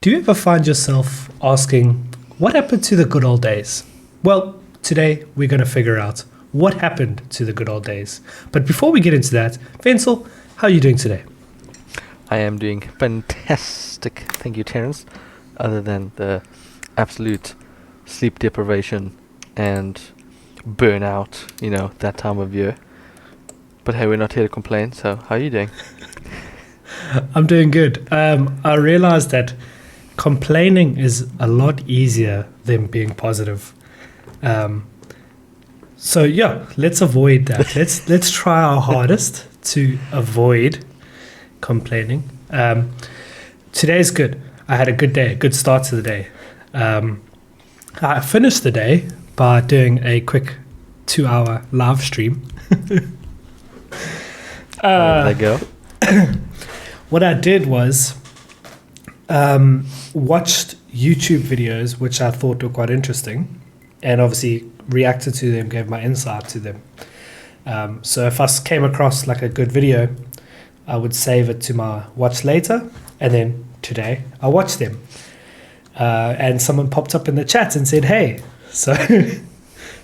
Do you ever find yourself asking, what happened to the good old days? Well, today we're going to figure out what happened to the good old days. But before we get into that, Venzel, how are you doing today? I am doing fantastic, thank you, Terence. Other than the absolute sleep deprivation and burnout, that time of year. But hey, we're not here to complain, so how are you doing? I'm doing good. I realized that complaining is a lot easier than being positive. So yeah, let's avoid that. Let's try our hardest to avoid complaining. Today's good. I had a good day, a good start to the day. I finished the day by doing a quick 2-hour live stream. There you go. What I did was watched YouTube videos which I thought were quite interesting, and obviously reacted to them, gave my insight to them. So if I came across like a good video, I would save it to my watch later, and then today I watched them. And someone popped up in the chat and said, "Hey, so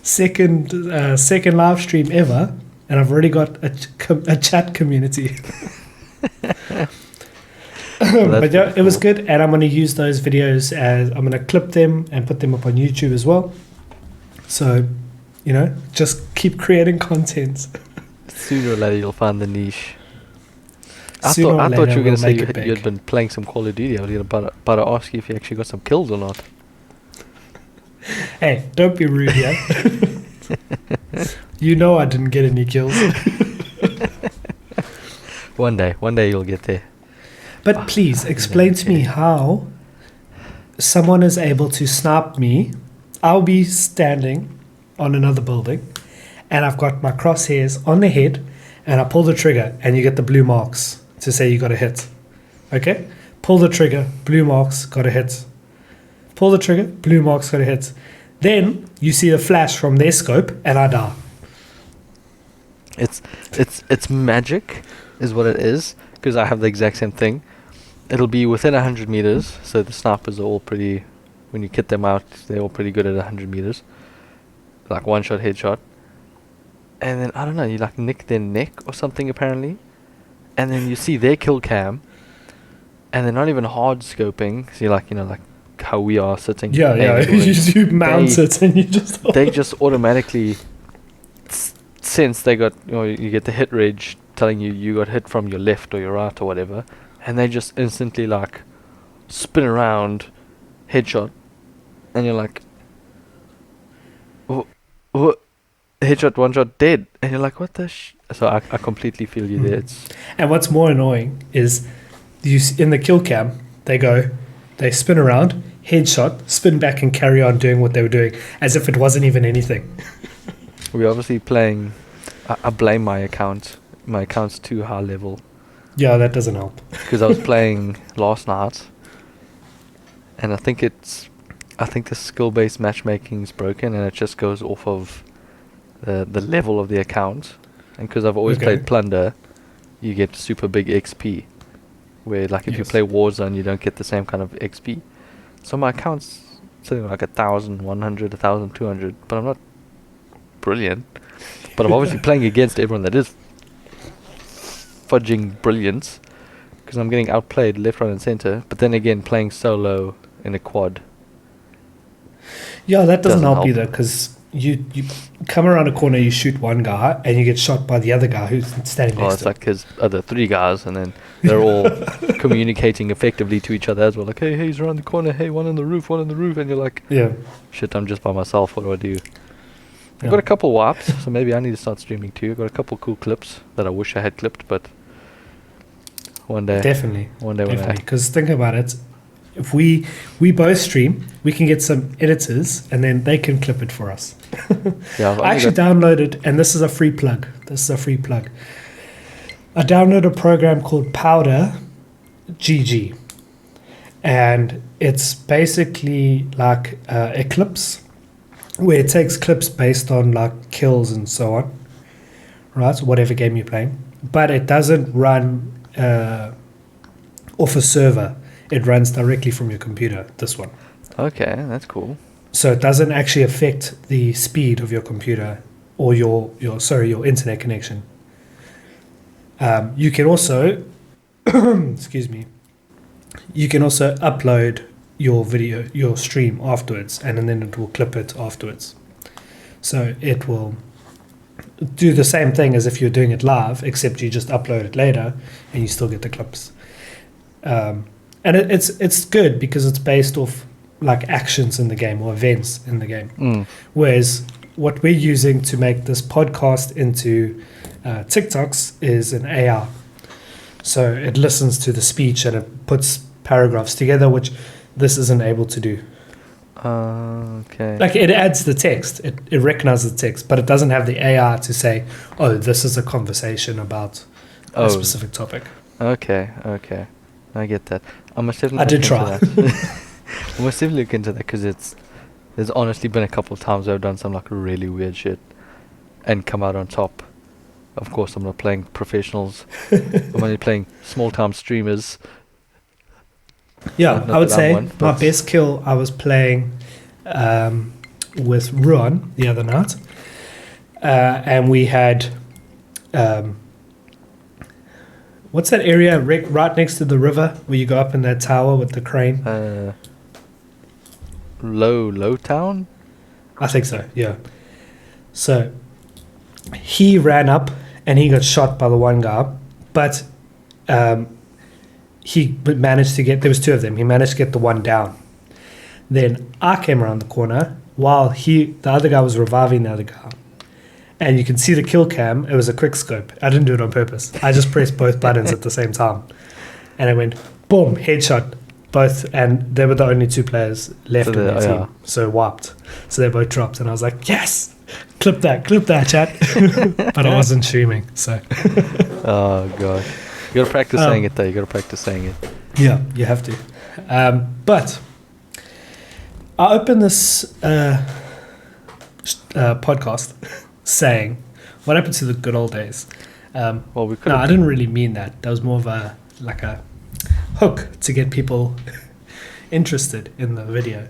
second live stream ever, and I've already got a chat community." But yeah, it was good, and I'm going to use those videos as I'm going to clip them and put them up on YouTube as well. So, just keep creating content. Sooner or later you'll find the niche. I thought you were going to say you'd been playing some Call of Duty. I was about to ask you if you actually got some kills or not. Hey, don't be rude here. You know I didn't get any kills. One day you'll get there. But please explain to me how someone is able to snipe me. I'll be standing on another building, and I've got my crosshairs on the head, and I pull the trigger, and you get the blue marks to say you got a hit. Okay? Pull the trigger, blue marks, got a hit. Pull the trigger, blue marks, got a hit. Then you see the flash from their scope, and I die. It's magic, is what it is, because I have the exact same thing. It'll be within 100 meters, so the snipers are all pretty. When you kit them out, they're all pretty good at 100 meters, like one shot, headshot. And then I don't know, you like nick their neck or something apparently, and then you see their kill cam, and they're not even hard scoping. So you're like, like how we are sitting. Yeah. You mount it and you just. They just automatically sense they got. You get the hit reg telling you got hit from your left or your right or whatever, and they just instantly like spin around, headshot, and you're like, what? Headshot, one shot, dead, and you're like, what the So I completely feel you there. And what's more annoying is in the kill cam, they spin around, headshot, spin back, and carry on doing what they were doing as if it wasn't even anything. We're obviously playing. I blame my account. My account's too high level. Yeah, that doesn't help. Because I was playing last night, and I think the skill-based matchmaking is broken, and it just goes off of the level of the account. And because I've always played Plunder, you get super big XP. Where like if you play Warzone, you don't get the same kind of XP. So my account's something like 1,100, 1,200, but I'm not brilliant. But I'm obviously playing against everyone that is fudging brilliance, because I'm getting outplayed left, right, and center. But then again, playing solo in a quad. Yeah, that doesn't help either, because you come around a corner, you shoot one guy, and you get shot by the other guy who's standing next to him. It's like his other 3 guys, and then they're all communicating effectively to each other as well. Like, hey, he's around the corner. Hey, one on the roof, and you're like, yeah, shit, I'm just by myself. What do I do? I've got a couple wipes, so maybe I need to start streaming too. I've got a couple cool clips that I wish I had clipped, but one day. Definitely. Definitely. Because think about it. If we both stream, we can get some editors, and then they can clip it for us. Yeah, I actually downloaded, and this is a free plug. I downloaded a program called Powder GG, and it's basically like Eclipse, where it takes clips based on like kills and so on, right? So whatever game you're playing, but it doesn't run off a server. it runs directly from your computer, this one. Okay, that's cool. So it doesn't actually affect the speed of your computer or your internet connection. You can also, excuse me, you can also upload your video, your stream afterwards, and then it will clip it afterwards. So it will do the same thing as if you're doing it live, except you just upload it later and you still get the clips. And it's good because it's based off like actions in the game or events in the game. Whereas what we're using to make this podcast into TikToks is an AI. So it listens to the speech and it puts paragraphs together, which this isn't able to do. Okay. Like it adds the text, it recognizes the text, but it doesn't have the AI to say, oh, this is a conversation about a specific topic. Okay. I get that. I must definitely I did try. I must definitely look into that because there's honestly been a couple of times I've done some like really weird shit and come out on top. Of course, I'm not playing professionals. I'm only playing small-time streamers. Yeah, Not I would that I'm say one, my but- best kill, I was playing with Ruan the other night. And we had, what's that area right next to the river where you go up in that tower with the crane? Low town? I think so, yeah. So he ran up and he got shot by the one guy, but he managed to get, there was two of them, he managed to get the one down. Then I came around the corner while the other guy was reviving the other guy. And you can see the kill cam, it was a quick scope. I didn't do it on purpose. I just pressed both buttons at the same time. And it went, boom, headshot, both. And they were the only two players left in their team. So wiped. So they both dropped. And I was like, yes, clip that, chat. But I wasn't streaming, so. Oh, God. You gotta practice saying it, though. You gotta practice saying it. Yeah, you have to. But I opened this podcast saying, what happened to the good old days? Well, we could. No, I didn't really mean that. That was more of a hook to get people interested in the video.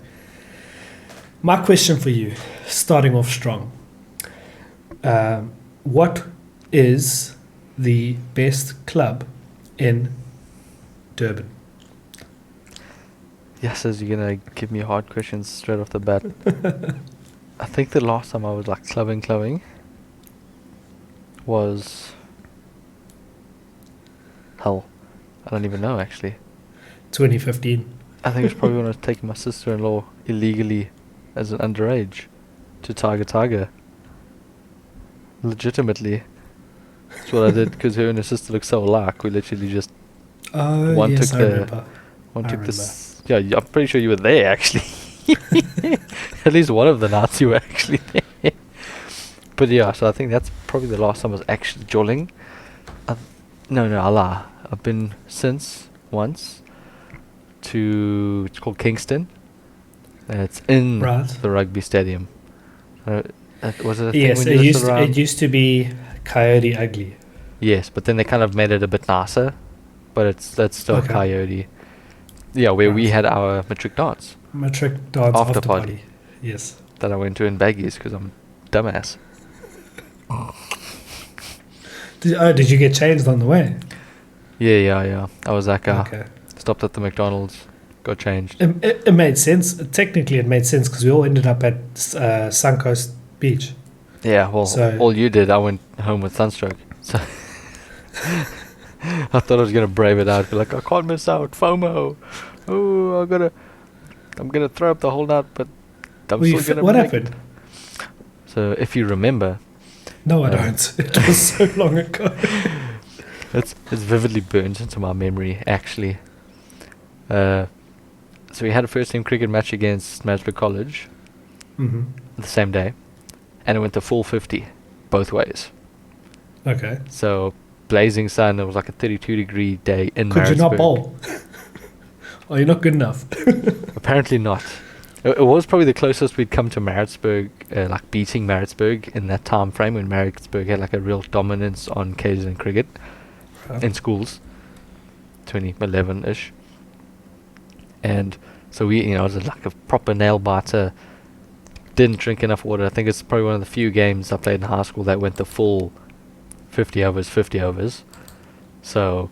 My question for you, starting off strong, what is the best club in Durban? Yes, as you're gonna give me hard questions straight off the bat. I think the last time I was like clubbing was hell. I don't even know actually. 2015. I think it's probably when I was taking my sister-in-law illegally as an underage to Tiger. Legitimately. That's what I did because her and her sister look so alike. We literally just Oh, One yes, took I the- remember. one I took remember. this. Yeah, I'm pretty sure you were there actually. At least one of the nights you were actually there. But yeah, so I think that's probably the last time I was actually jolling. No, I lie. I've been since once to, it's called Kingston. It's in Right. the rugby stadium. Was it a thing Yes, when it you used, lived around? it used to be Coyote Ugly. Yes, but then they kind of made it a bit nicer. But that's still Okay. Coyote. Yeah, where we Right. had our matric dance Matric dance After after party. party. Yes. that I went to in baggies because I'm a dumbass. Did you get changed on the way? Yeah. I was that guy. Okay. Stopped at the McDonald's, got changed. It made sense. Technically, it made sense because we all ended up at Suncoast Beach. Yeah, well, So- all you did, I went home with sunstroke. So I thought I was gonna brave it out, be like, I can't miss out, FOMO. Oh, I'm gonna throw up the whole night, but I'm still gonna. What make happened? it. So if you remember, No, I Um, don't. It was so long ago. it's vividly burnt into my memory, actually. So we had a first team cricket match against Maritzburg College Hmm. the same day, and it went to full 50 both ways. Okay. So blazing sun. It was like a 32-degree day in Could you not Maritzburg. bowl? Or you're not good enough? Apparently not. It was probably the closest we'd come to Maritzburg, like beating Maritzburg in that time frame when Maritzburg had like a real dominance on KZN cricket in schools, 2011-ish. And so we, it was like a proper nail biter. Didn't drink enough water. I think it's probably one of the few games I played in high school that went the full 50 overs. So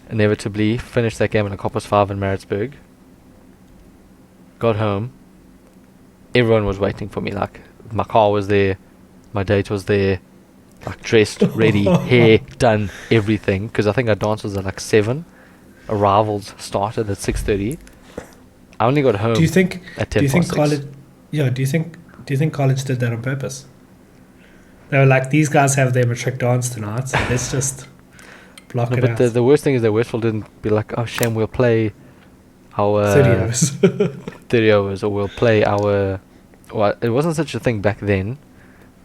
inevitably finished that game in a Coppers 5 in Maritzburg. Got home. Everyone was waiting for me. Like, my car was there. My date was there. Like, dressed, ready, hair done, everything. Because I think our dance was at like 7. Arrivals started at 6:30. I only got home Do you think? at 10 Do you think past 6. college? Yeah. Do you think college did that on purpose? They were like, these guys have their matric dance tonight. So let's just block No, it but out. the worst thing is that Westfield didn't be like, oh, shame, we'll play our 30 hours. 30 overs, or we'll play our... Well, it wasn't such a thing back then,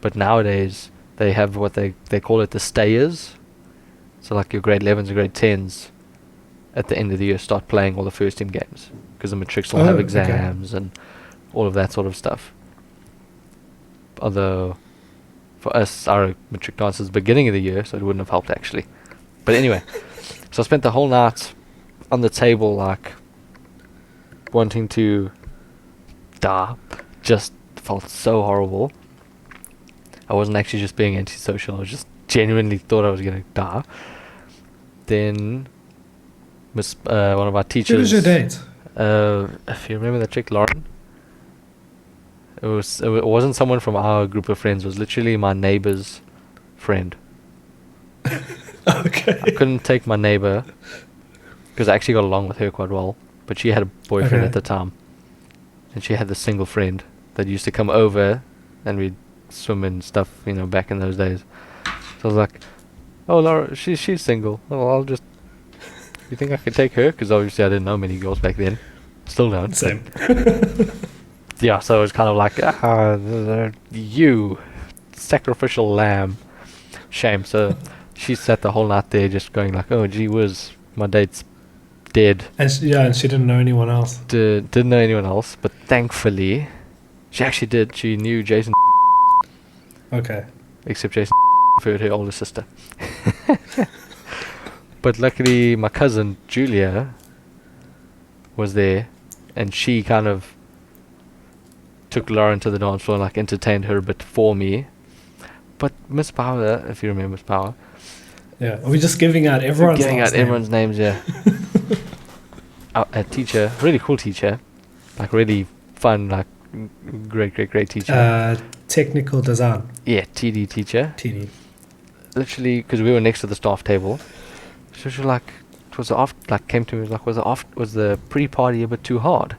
but nowadays they have what they call it the stayers. So like your grade 11s and grade 10s at the end of the year start playing all the first team games, because the matrics will have Okay. exams and all of that sort of stuff. Although for us, our matric dance is beginning of the year, so it wouldn't have helped actually. But anyway, so I spent the whole night on the table, like wanting to die. Just felt so horrible. I wasn't actually just being antisocial. I just genuinely thought I was going to die. Then one of our teachers... Who was your date? If you remember that chick, Lauren. It wasn't someone from our group of friends. It was literally my neighbor's friend. Okay. I couldn't take my neighbor because I actually got along with her quite well. But she had a boyfriend at the time. And she had this single friend that used to come over and we'd swim and stuff, back in those days. So I was like, oh, Laura, she's single. Well, I'll just... You think I could take her? Because obviously I didn't know many girls back then. Still don't. Same. Yeah, so it was kind of like, you sacrificial lamb. Shame. So she sat the whole night there just going like, oh, gee whiz, my date's dead. And she didn't know anyone else. Didn't know anyone else, but thankfully, she actually did. She knew Jason. Okay. Except Jason preferred her older sister. But luckily, my cousin Julia was there, and she kind of took Lauren to the dance floor and like entertained her a bit for me. But Miss Power, if you remember Miss Power, Yeah. Are we just giving out everyone's giving out last name? everyone's names, yeah. A teacher, really cool teacher, like really fun, like great teacher. Technical design. Yeah, TD teacher. TD. Literally, because we were next to the staff table, so she was like, it was came to me like, was the pre-party a bit too hard?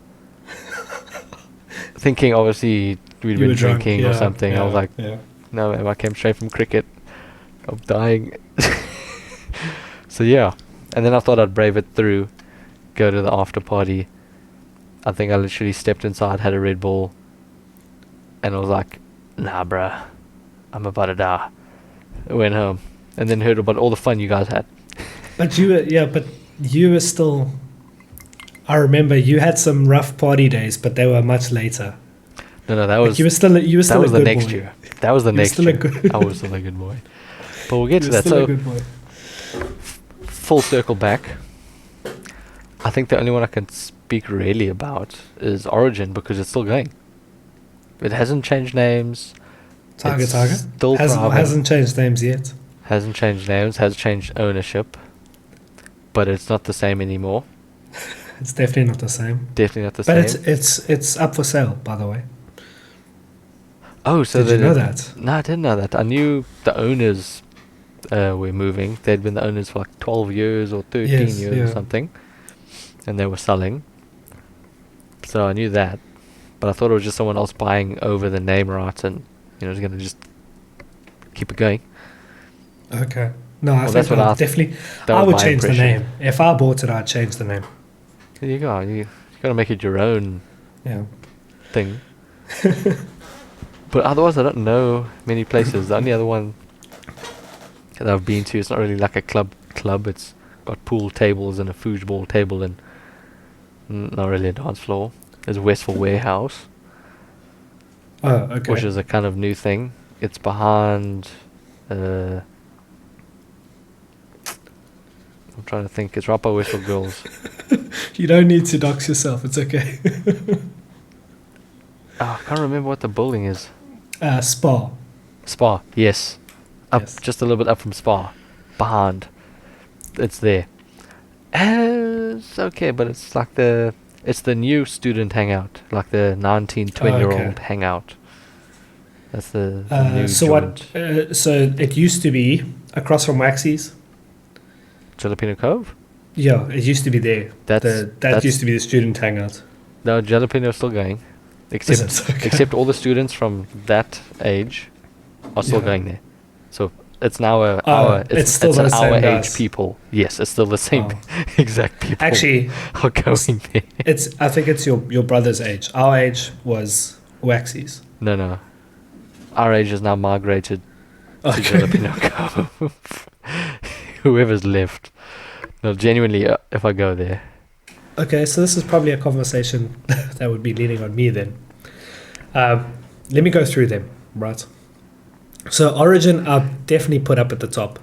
Thinking obviously we'd You been were drunk, drinking or something. I was like, yeah. no, man, I came straight from cricket. I'm dying. So yeah, and then I thought I'd brave it through, go to the after party. I think I literally stepped inside, had a Red Bull, and I was like, nah, bruh, I'm about to die. I went home, and then heard about all the fun you guys had. But you were still. I remember you had some rough party days, but they were much later. No, that Like was you were still that was a the good next boy. year. That was the You were next still a year. good- I was still a good boy. But we'll get You to were that. still So a good boy. full circle back. I think the only one I can speak really about is Origin, because it's still going. It hasn't changed names. Tiger. Still thriving. Hasn't changed names yet. Hasn't changed names. Has changed ownership. But it's not the same anymore. It's definitely not the same. Definitely not the But same. it's up for sale, by the way. Oh, so Did you know that? No, I didn't know that. I knew the owners were moving. They'd been the owners for like 12 years or 13 Yes, years yeah. or something. And they were selling. So I knew that. But I thought it was just someone else buying over the name rights and, was going to just keep it going. Okay. No, I Well, think that's what I I definitely. That I was would my change the impression. name. If I bought it, I'd change the name. There you go. You got to make it your own Yeah. thing. But otherwise, I don't know many places. The only other one that I've been to, it's not really like a club. It's got pool tables and a foosball table and not really a dance floor. There's Westfall Warehouse, Oh, okay. which is a kind of new thing. It's behind... I'm trying to think. It's right by Westfall Girls. You don't need to dox yourself. It's okay. Oh, I can't remember what the building is. Spa. Spa, yes. Up, Yes. just a little bit up from Spa. Behind. It's there. It's okay, but it's like it's the new student hangout. Like the 19, 20-year-old Okay. hangout. That's the new So joint. what? So it used to be across from Waxy's. Jalapeno Cove? Yeah, it used to be there. That That's used to be the student hangout. No, Jalapeno is still going. Is it? Okay. Except all the students from that age are still Yeah. going there. So it's now it's still it's the an same our guys. age people. Yes, it's still the same Oh. exact people Actually, are going there. I think it's your brother's age. Our age was Waxy's. No. Our age has now migrated to Okay. Jalapeno Cove. Whoever's left. No, genuinely, if I go there. Okay, so this is probably a conversation that would be leaning on me then. Let me go through them, right? So Origin, I'll definitely put up at the top.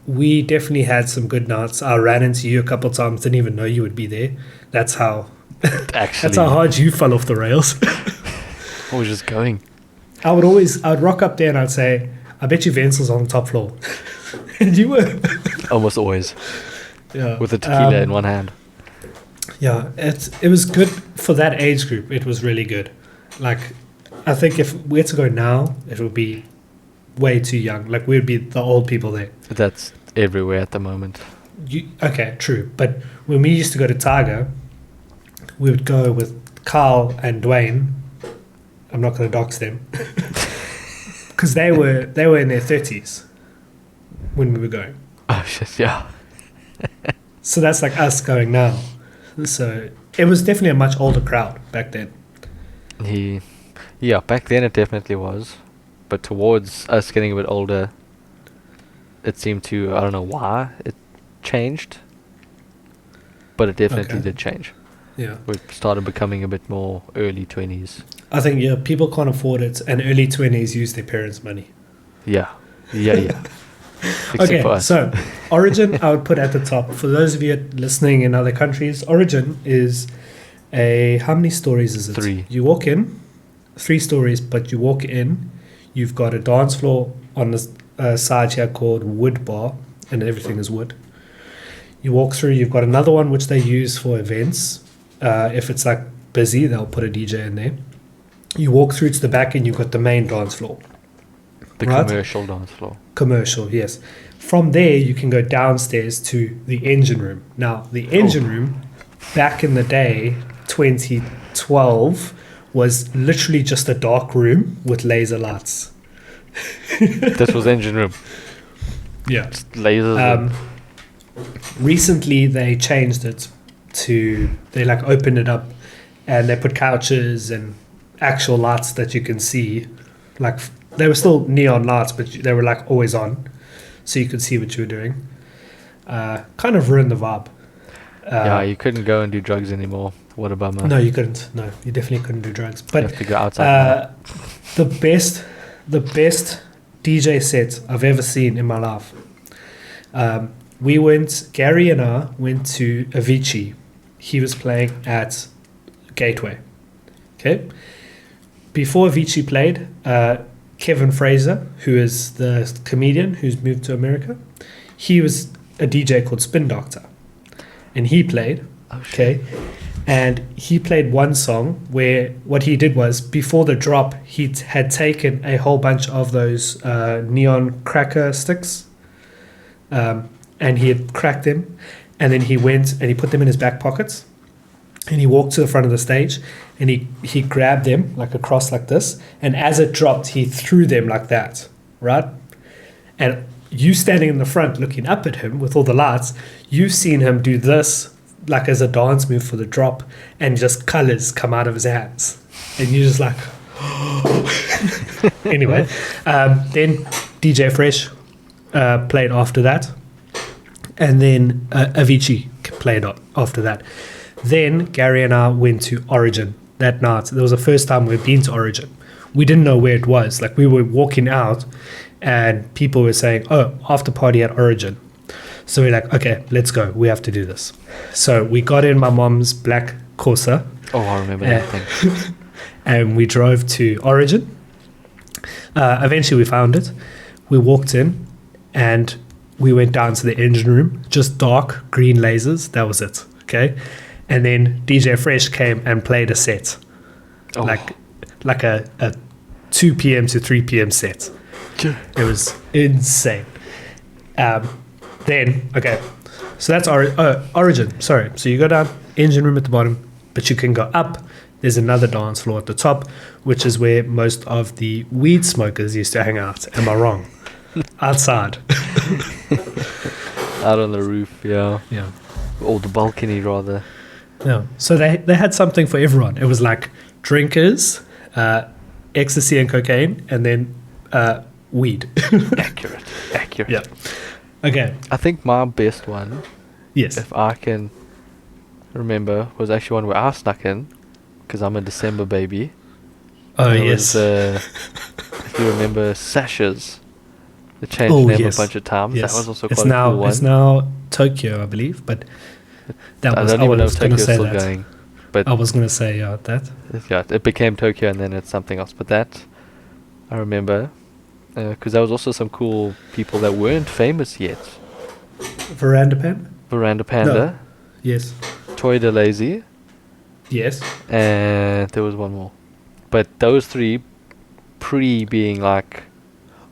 We definitely had some good nights. I ran into you a couple of times, didn't even know you would be there. That's how Actually, hard you fell off the rails. I was just going. I'd rock up there and I'd say, I bet you Vensel's on the top floor. And you were. Almost always. Yeah. With a tequila in one hand. Yeah, it was good for that age group. It was really good. Like, I think if we had to go now, it would be way too young. Like, we'd be the old people there. That's everywhere at the moment. Okay, true. But when we used to go to Tiger, we would go with Carl and Dwayne. I'm not going to dox them. Because they were in their 30s when we were going. Oh, shit, yeah. So that's like us going now. So it was definitely a much older crowd back then. Yeah, back then it definitely was. But towards us getting a bit older, it seemed to, I don't know why it changed. But it definitely Okay. did change. Yeah. We started becoming a bit more early 20s. I think, yeah, people can't afford it, and early 20s use their parents' money. Yeah. Except Okay, for us. so Origin I would put at the top. For those of you listening in other countries, Origin is how many stories is it? 3. You walk in, 3 stories, but you walk in, you've got a dance floor on the side here called Wood Bar, and everything is wood. You walk through, you've got another one which they use for events. If it's like busy, they'll put a DJ in there. You walk through to the back and you've got the main dance floor. The right? commercial dance floor. Commercial, yes. From there, you can go downstairs to the engine room. Now, the engine room, back in the day, 2012, was literally just a dark room with laser lights. This was engine room. Yeah. Just lasers. Recently, they changed it they like opened it up and they put couches and actual lights that you can see. Like, they were still neon lights, but they were like always on, so you could see what you were doing. Kind of ruined the vibe. Yeah, you couldn't go and do drugs anymore. What a bummer. No, you couldn't. No, you definitely couldn't do drugs. You But have to go outside. the best DJ set I've ever seen in my life. Gary and I went to Avicii. He was playing at Gateway. Okay. Before Avicii played, Kevin Fraser, who is the comedian who's moved to America, he was a DJ called Spin Doctor. And he played. Oh, shit. Okay. And he played one song where what he did was, before the drop, he had taken a whole bunch of those neon cracker sticks, and he had cracked them, and then he went and he put them in his back pockets, and he walked to the front of the stage, and he grabbed them like across like this, and as it dropped, he threw them like that, right? And you standing in the front looking up at him with all the lights, you've seen him do this like as a dance move for the drop, and just colors come out of his hands, and you're just like anyway, then DJ Fresh played after that, and then Avicii played after that. Then Gary and I went to Origin that night. That was the first time we'd been to Origin. We didn't know where it was. Like, we were walking out and people were saying, oh, after party at Origin. So we're like, okay, let's go. We have to do this. So we got in my mom's black Corsa. Oh, I remember that thing. And we drove to Origin. Eventually we found it. We walked in and we went down to the engine room. Just dark green lasers. That was it. Okay. And then DJ Fresh came and played a set. Oh. Like a 2 p.m. to 3 p.m. set. It was insane. Then, okay, so that's Origin, sorry. So you go down, engine room at the bottom, but you can go up. There's another dance floor at the top, which is where most of the weed smokers used to hang out. Am I wrong? Outside. Out on the roof, yeah. Yeah. Or the balcony, rather. Yeah. So they had something for everyone. It was like drinkers, ecstasy and cocaine, and then weed. Accurate. Yeah. Okay. I think my best one, Yes. if I can remember, was actually one where I snuck in, because I'm a December baby. Oh, It yes. was, if you remember, Sasha's. They changed Oh, name yes. a bunch of times. Yes. That was also it's quite now, a cool one. It's now Tokyo, I believe, but that I was, don't I even know if was going to Tokyo's say still that. going. But I was going to say that. yeah, it became Tokyo and then it's something else. But that, I remember, because there was also some cool people that weren't famous yet. Veranda Pan? Veranda Panda, Yes. Toy de Lazy, Yes. and there was one more. But those three, being like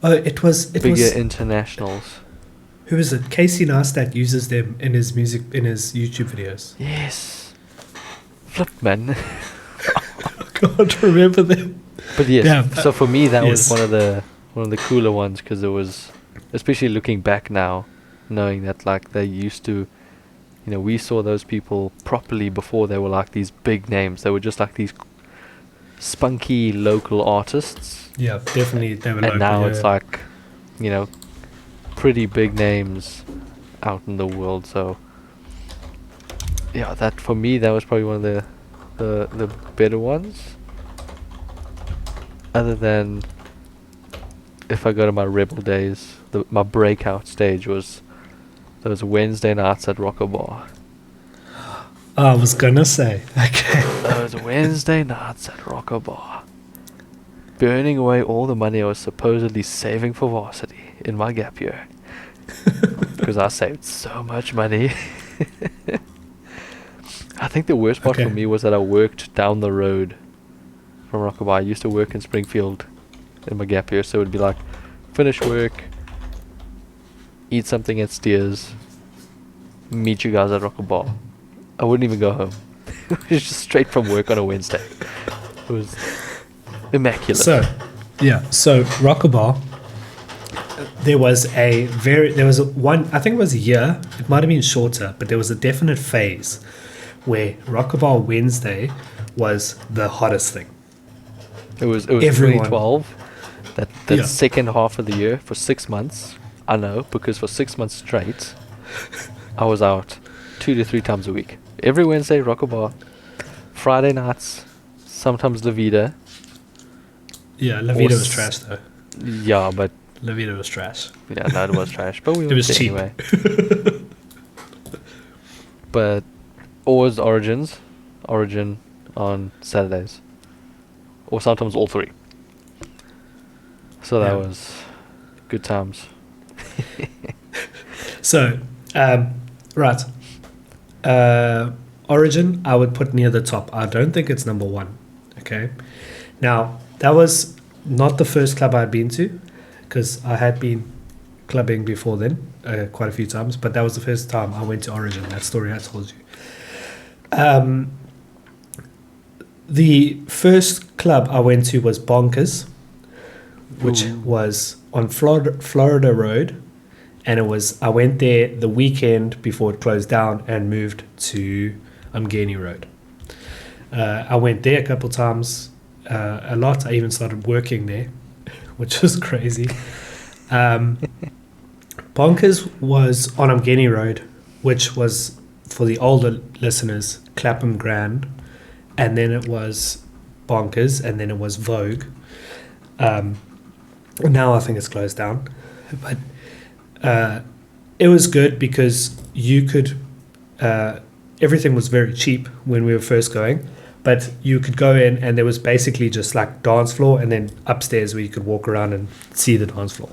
Oh, it was bigger internationals. who is it? Casey Neistat uses them in his YouTube videos. Yes. Flip, man. I can't remember them. But yes, Yeah, so for me that yes. was one of the cooler ones, because it was, especially looking back now, knowing that like they used to, we saw those people properly before they were like these big names. They were just like these spunky local artists, Yeah, definitely they were and local. now yeah. it's like, pretty big names out in the world. So yeah, that for me that was probably one of the better ones. Other than, if I go to my rebel days, my breakout stage was those Wednesday nights at Rocka Bar. I was gonna say, okay. Those Wednesday nights at Rocka Bar. Burning away all the money I was supposedly saving for varsity in my gap year. Because I saved so much money. I think the worst part Okay. for me was that I worked down the road from Rocka Bar. I used to work in Springfield in my gap year, so it would be like, finish work, eat something at Steers, meet you guys at Rocka Bar. I wouldn't even go home. It was just straight from work on a Wednesday. It was immaculate. So Rocka Bar, there was one, I think it was a year, it might have been shorter, but there was a definite phase where Rocka Bar Wednesday was the hottest thing. It was Everyone. 2012. That Yeah. second half of the year for 6 months. I know, because for 6 months straight, I was out 2 to 3 times a week. Every Wednesday, Rocka Bar. Friday nights, sometimes La Vida. Yeah, La Vida was s- trash though. Yeah, but La Vida was trash. yeah, no, it was trash. But we It went was there cheap. anyway. But always Origin on Saturdays, or sometimes all three. So that Yeah. was good times. So, right. Origin, I would put near the top. I don't think it's number one. Okay. Now, that was not the first club I'd been to, because I had been clubbing before then, quite a few times, but that was the first time I went to Origin. That story I told you. The first club I went to was Bonkers, which Ooh. was on Florida Road. And I went there the weekend before it closed down and moved to Umgeni Road. I went there a couple times, a lot. I even started working there, which was crazy. Bonkers was on Umgeni Road, which was, for the older listeners, Clapham Grand. And then it was Bonkers, and then it was Vogue. Now I think it's closed down. But it was good because you could. Everything was very cheap when we were first going, but you could go in and there was basically just like dance floor and then upstairs where you could walk around and see the dance floor,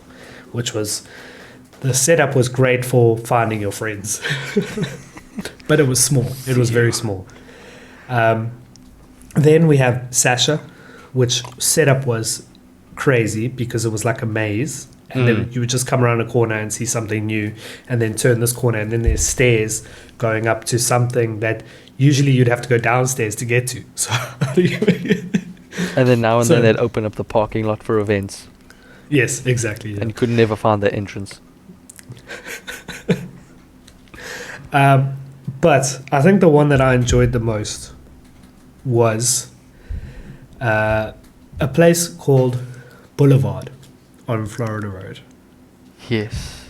which was the setup was great for finding your friends, but it was small. It was very small. Then we have Sasha, which setup was crazy because it was like a maze. And then you would just come around a corner and see something new and then turn this corner and then there's stairs going up to something that usually you'd have to go downstairs to get to. So And then now and then they'd open up the parking lot for events. Yes, exactly. Yeah. And you could never find the entrance. But I think the one that I enjoyed the most was a place called Boulevard on Florida Road. Yes.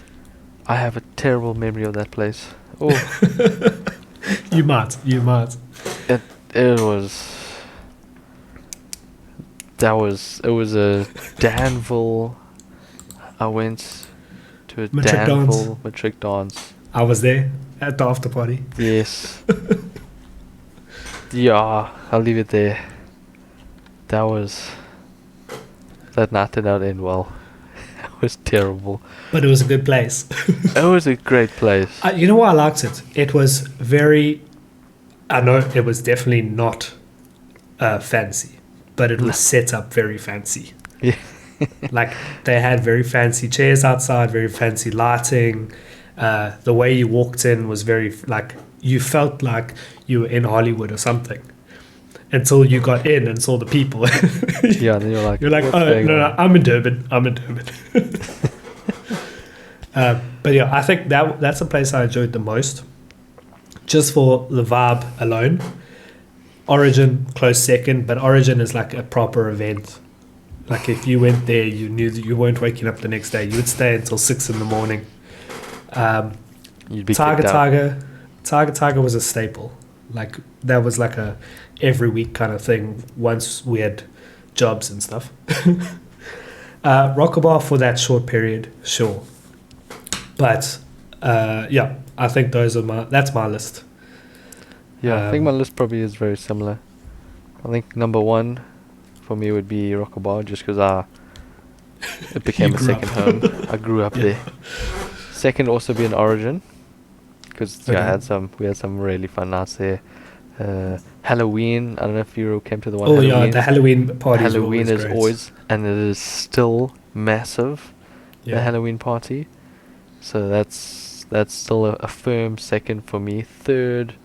I have a terrible memory of that place. Oh. You might. It was a Danville. I went to a Danville matric dance. I was there at the after party. Yes. Yeah, I'll leave it there. That night did not end well. It was terrible. But it was a good place. It was a great place. You know why I liked it? It was very... I know it was definitely not fancy, but it was set up very fancy. Yeah. Like, they had very fancy chairs outside, very fancy lighting. The way you walked in was very... Like, you felt like you were in Hollywood or something. Until you got in and saw the people. Yeah, then you're like, oh, no, I'm in Durban. But yeah, I think that's a place I enjoyed the most. Just for the vibe alone. Origin, close second, but Origin is like a proper event. Like if you went there, you knew that you weren't waking up the next day. You would stay until 6 in the morning. You'd be Tiger was a staple. Like that was like a every week kind of thing once we had jobs and stuff. Rocka Bar for that short period, sure. But yeah, I think that's my list. Yeah, I think my list probably is very similar. I think number one for me would be Rocka Bar just because it became a second home. I grew up there. Second also be an Origin because we had some really fun nights there. Halloween, I don't know if you came to the one. Oh Halloween. yeah, the Halloween party. Halloween is always, and it is still massive. Yeah. The Halloween party, so that's still a firm second for me. Third,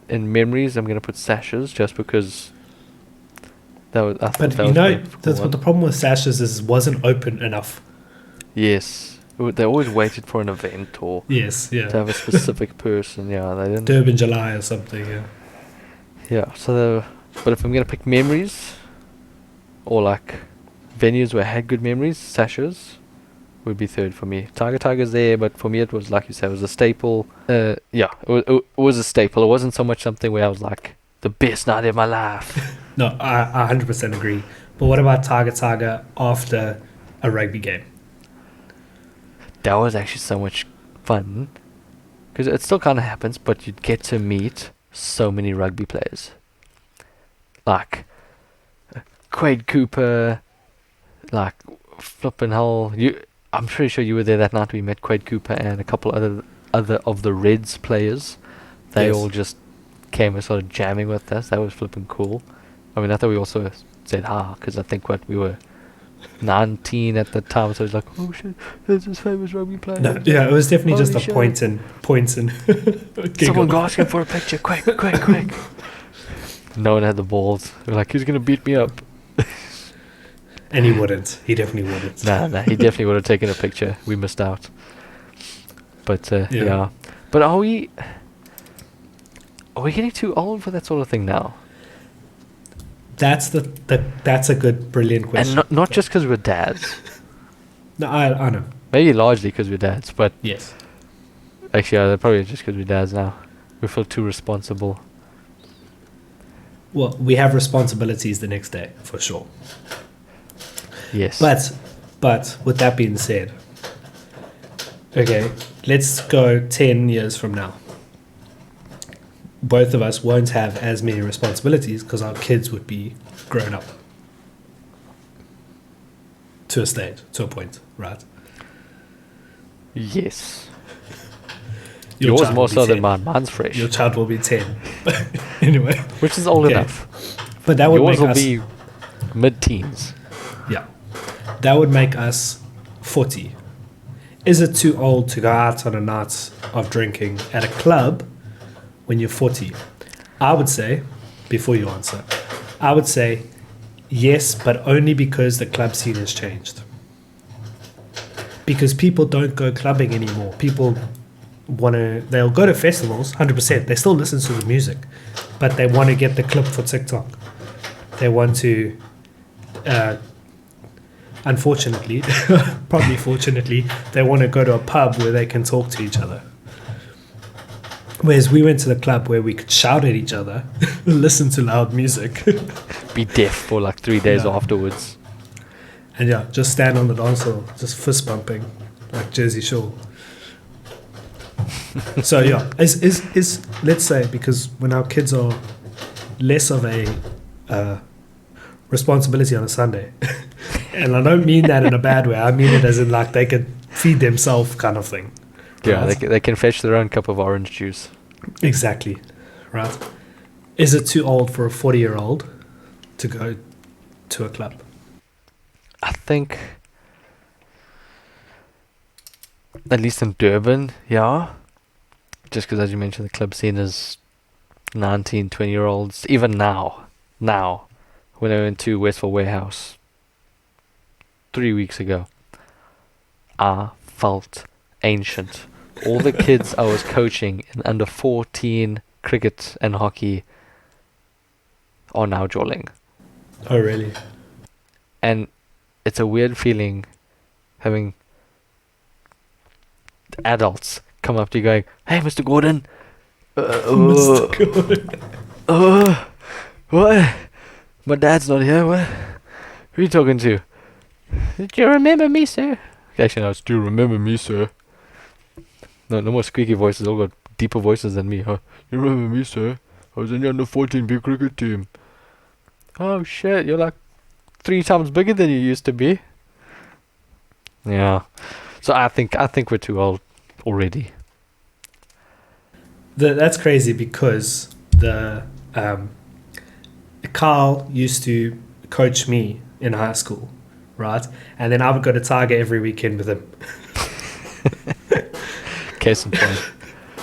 in memories, I'm gonna put Sasha's just because that was. But you know, that's what the problem with Sasha's is. It wasn't open enough. Yes. They always waited for an event or to have a specific person. Yeah, they didn't. Durban July or something. Yeah. Yeah. But if I'm gonna pick memories, or like venues where I had good memories, Sasha's would be third for me. Tiger's there, but for me it was like you said, it was a staple. Yeah, it was a staple. It wasn't so much something where I was like the best night of my life. No, I 100% agree. But what about Tiger after a rugby game? That was actually so much fun because it still kind of happens, but you'd get to meet so many rugby players like Quade Cooper, like flipping hell. I'm pretty sure you were there that night. We met Quade Cooper and a couple other of the Reds players. They all just came and started jamming with us. That was flipping cool. I mean, I thought we also said ha because I think we were 19 at the time, so it was like, oh shit, there's this famous rugby player. No, yeah, it was definitely just a points and someone go asking for a picture, quick. No one had the balls. They're like, he's gonna beat me up. And he wouldn't. He definitely wouldn't. Nah, he definitely would have taken a picture. We missed out. But yeah. But are we getting too old for that sort of thing now? That's that's a good, brilliant question. And not just because we're dads. No, I know. Maybe largely because we're dads, but yes. Actually, probably just because we're dads now. We feel too responsible. Well, we have responsibilities the next day, for sure. Yes. But with that being said, Okay, let's go 10 years from now. Both of us won't have as many responsibilities because our kids would be grown up. To a stage, to a point, right? Yes. Your Yours child more will be so than 10. mine. Mine's fresh. Your child will be 10. Anyway. Which is old Okay. enough. But that would Yours make will us... be mid-teens. Yeah. That would make us 40. Is it too old to go out on a night of drinking at a club when you're 40? I would say, before you answer, I would say yes, but only because the club scene has changed. Because people don't go clubbing anymore. People they'll go to festivals, 100%. They still listen to the music, but they want to get the clip for TikTok. They want to, unfortunately, probably fortunately, they want to go to a pub where they can talk to each other. Whereas we went to the club where we could shout at each other, listen to loud music. Be deaf for like 3 days Yeah. afterwards. And yeah, just stand on the dance floor, just fist bumping, like Jersey Shore. So yeah, is let's say, because when our kids are less of a responsibility on a Sunday, and I don't mean that in a bad way. I mean it as in like they can feed themselves kind of thing. Yeah, Right? they can fetch their own cup of orange juice. Exactly, right? Is it too old for a 40-year-old to go to a club? I think, at least in Durban, yeah. Just because, as you mentioned, the club scene is 19, 20-year-olds. Even now, when I went to Westfield Warehouse 3 weeks ago, I felt ancient. All the kids I was coaching in under 14 cricket and hockey are now jolling. Oh, really? And it's a weird feeling having adults come up to you going, "Hey, Mr. Gordon." Mr. Good. What? My dad's not here. What? Who are you talking to? Do you remember me, sir? Actually, no, it's, "Do you remember me, sir?" No more squeaky voices. All got deeper voices than me. Huh? "You remember me, sir? I was in your under 14 big cricket team." Oh shit! You're like 3 times bigger than you used to be. Yeah. So I think we're too old already. That's crazy because Carl used to coach me in high school, right? And then I would go to Tiger every weekend with him. Case in point.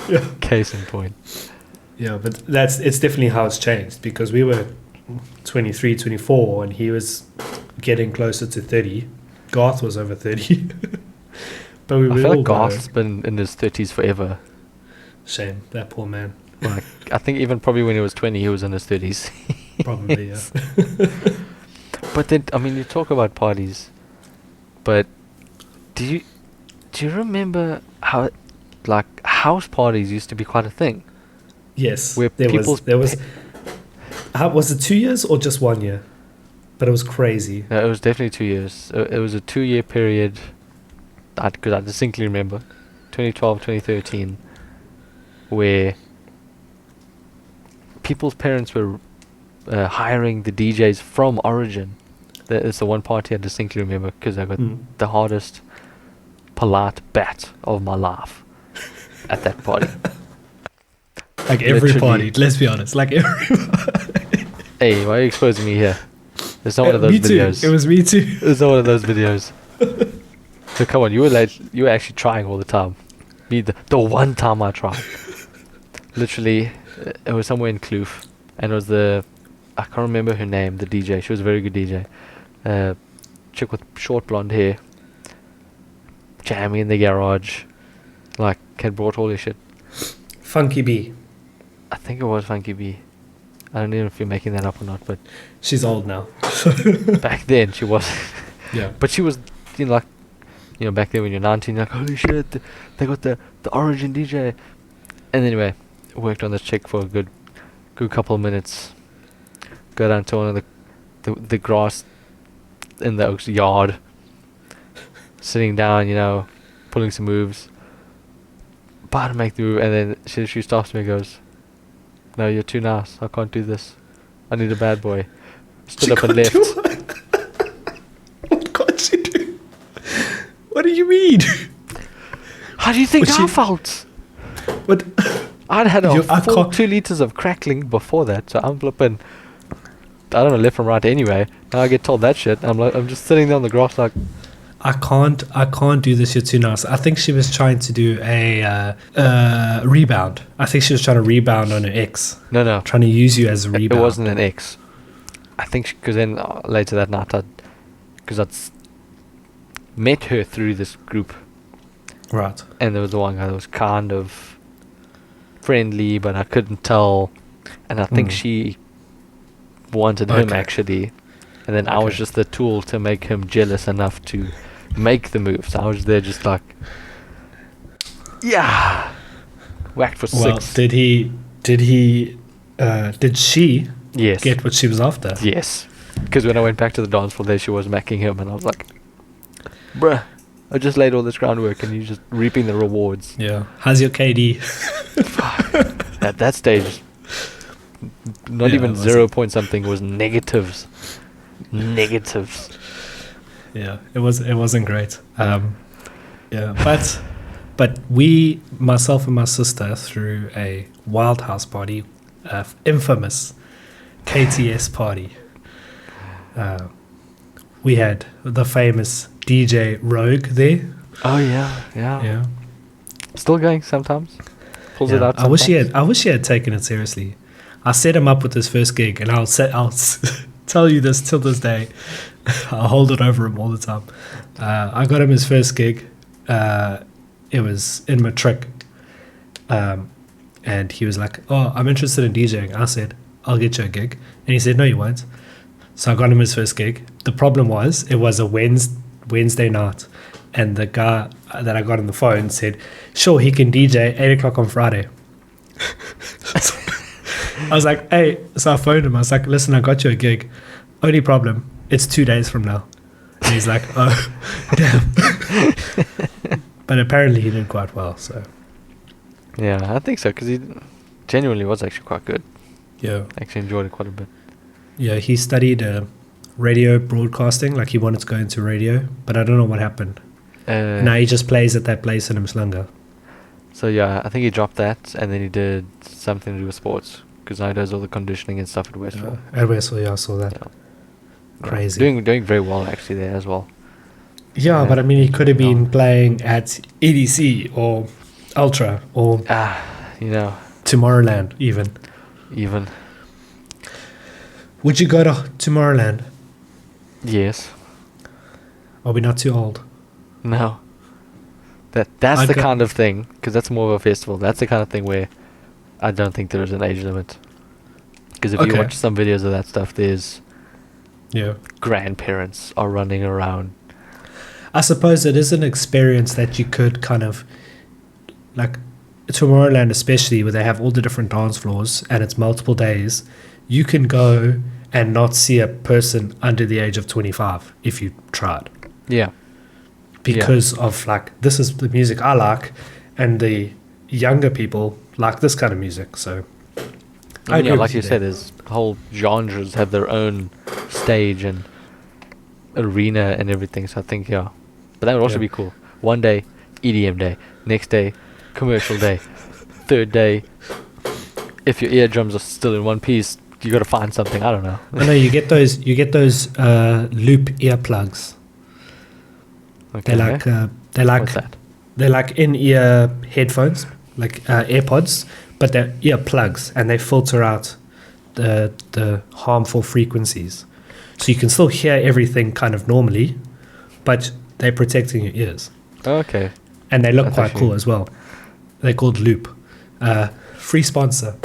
Yeah. Case in point. Yeah, but it's definitely how it's changed because we were 23, 24, and he was getting closer to 30. Garth was over 30. But we I would feel all like go. Garth's been in his 30s forever. Shame, that poor man. Like, I think even probably when he was 20, he was in his 30s. Probably, yeah. But then, I mean, you talk about parties, but do you remember how, like, house parties used to be quite a thing? Yes, Where there people's was. Was it 2 years or just 1 year? But it was crazy. No, it was definitely 2 years. It was a 2-year period. Because I distinctly remember, 2012, 2013, where people's parents were hiring the DJs from Origin. It's the one party I distinctly remember because I got the hardest polite bat of my life at that party. Like every Literally. party, let's be honest. Like every Hey, why are you exposing me here? It's not one of those me too. videos. It was me too. It's not one of those videos. So come on, you were actually trying all the time. Me, the one time I tried. Literally, it was somewhere in Kloof, and it was I can't remember her name, the DJ. She was a very good DJ. Chick with short blonde hair. Jamming in the garage. Like, had brought all this shit. Funky B. I think it was Funky B. I don't know if you're making that up or not, but She's old now. back then she was. Yeah. But she was, back then when you're 19, you're like, holy shit, they got the Origin DJ. And anyway, worked on this chick for a good couple of minutes. Go down to one of the grass in the Oaks yard. Sitting down, pulling some moves. about to make the move, and then she stops me and goes, "No, you're too nice. I can't do this. I need a bad boy." Stood up and left. What can't she do? What do you mean? How do you think I felt? What? I'd had a I full can't- 2 liters of crackling before that, so I'm flipping. I don't know left from right anyway. Now I get told that shit. I'm just sitting there on the grass like, I can't do this. You're too nice. I think she was trying to do a rebound. I think she was trying to rebound on her ex. no. Trying to use you as a rebound. It wasn't an ex. I think because then later that night, because I'd met her through this group, Right. and there was the one guy that was kind of friendly, but I couldn't tell, and I think she wanted him Okay. actually, and then I was Okay. just the tool to make him jealous enough to make the move. So I was there just like, yeah, whacked for Well, 6. did she Yes. get what she was after? Yes. Because when I went back to the dance floor there, she was macking him, and I was like, bruh, I just laid all this groundwork, and you're just reaping the rewards. Yeah. How's your KD? At that stage, not Yeah, even it 0 wasn't. point something, was negatives. Negatives. Yeah, it wasn't great. Yeah, but myself and my sister, threw a wild house party, infamous KTS party. We had the famous DJ Rogue there. Oh, yeah. Yeah, Still going sometimes. Pulls it yeah. out I wish sometimes. he had taken it seriously. I set him up with his first gig, and I'll tell you this till this day. I'll hold it over him all the time. I got him his first gig. It was in Matric. And he was like, "Oh, I'm interested in DJing." I said, "I'll get you a gig." And he said, "No, you won't." So I got him his first gig. The problem was, it was a Wednesday night. And the guy that I got on the phone said, "Sure, he can DJ 8 o'clock on Friday." I was like, "Hey," so I phoned him. I was like, "Listen, I got you a gig. Only problem, it's 2 days from now." And he's like, "Oh, damn." But apparently he did quite well, so. Yeah, I think so, because he genuinely was actually quite good. Yeah. Actually enjoyed it quite a bit. Yeah, he studied radio broadcasting, like he wanted to go into radio, but I don't know what happened. Now he just plays at that place in Mslanga. So yeah, I think he dropped that, and then he did something to do with sports, because now he does all the conditioning and stuff at Westfield. At Westfield, yeah, I saw that. Yeah. Crazy. Doing very well actually there as well. Yeah, Yeah. but I mean, he could have been playing at EDC or Ultra or You know, Tomorrowland even. even Would you go to Tomorrowland? yes, Are we not too old? no. That's I'd the go- kind of thing, because that's more of a festival. That's the kind of thing where I don't think there is an age limit. Because if you Okay. watch some videos of that stuff, there's Yeah. grandparents are running around. I suppose it is an experience that you could kind of, like Tomorrowland especially, where they have all the different dance floors and it's multiple days, you can go and not see a person under the age of 25 if you tried. Yeah. Because of like, this is the music I like, and the younger people like this kind of music. So I agree Yeah, with like you there. said, there's whole genres have their own stage and arena and everything. So I think, yeah. But that would also Yeah. be cool. One day, EDM day. Next day, commercial day. Third day, if your eardrums are still in one piece, you got to find something. I don't know. I know you get those loop earplugs. Okay. What's that? They're like in-ear headphones, like AirPods, but they're earplugs, and they filter out the harmful frequencies, so you can still hear everything kind of normally, but they're protecting your ears, Okay. and they look That's quite actually- cool as well. They're called Loop. Free sponsor.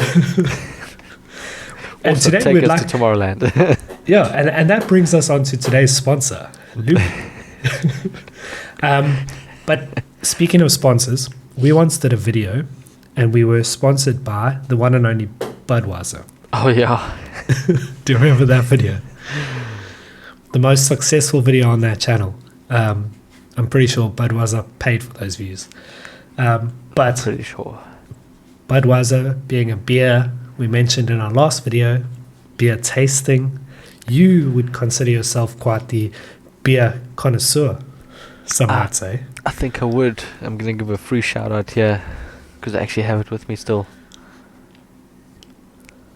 And Also today take we'd us like to Tomorrowland. Yeah, and that brings us on to today's sponsor, Loop. But speaking of sponsors, we once did a video, and we were sponsored by the one and only Budweiser. Oh, yeah. Do you remember that video? The most successful video on that channel. I'm pretty sure Budweiser paid for those views. But Pretty sure. Budweiser being a beer we mentioned in our last video, beer tasting, you would consider yourself quite the beer connoisseur, some might say. I think I would. I'm going to give a free shout out here because I actually have it with me still.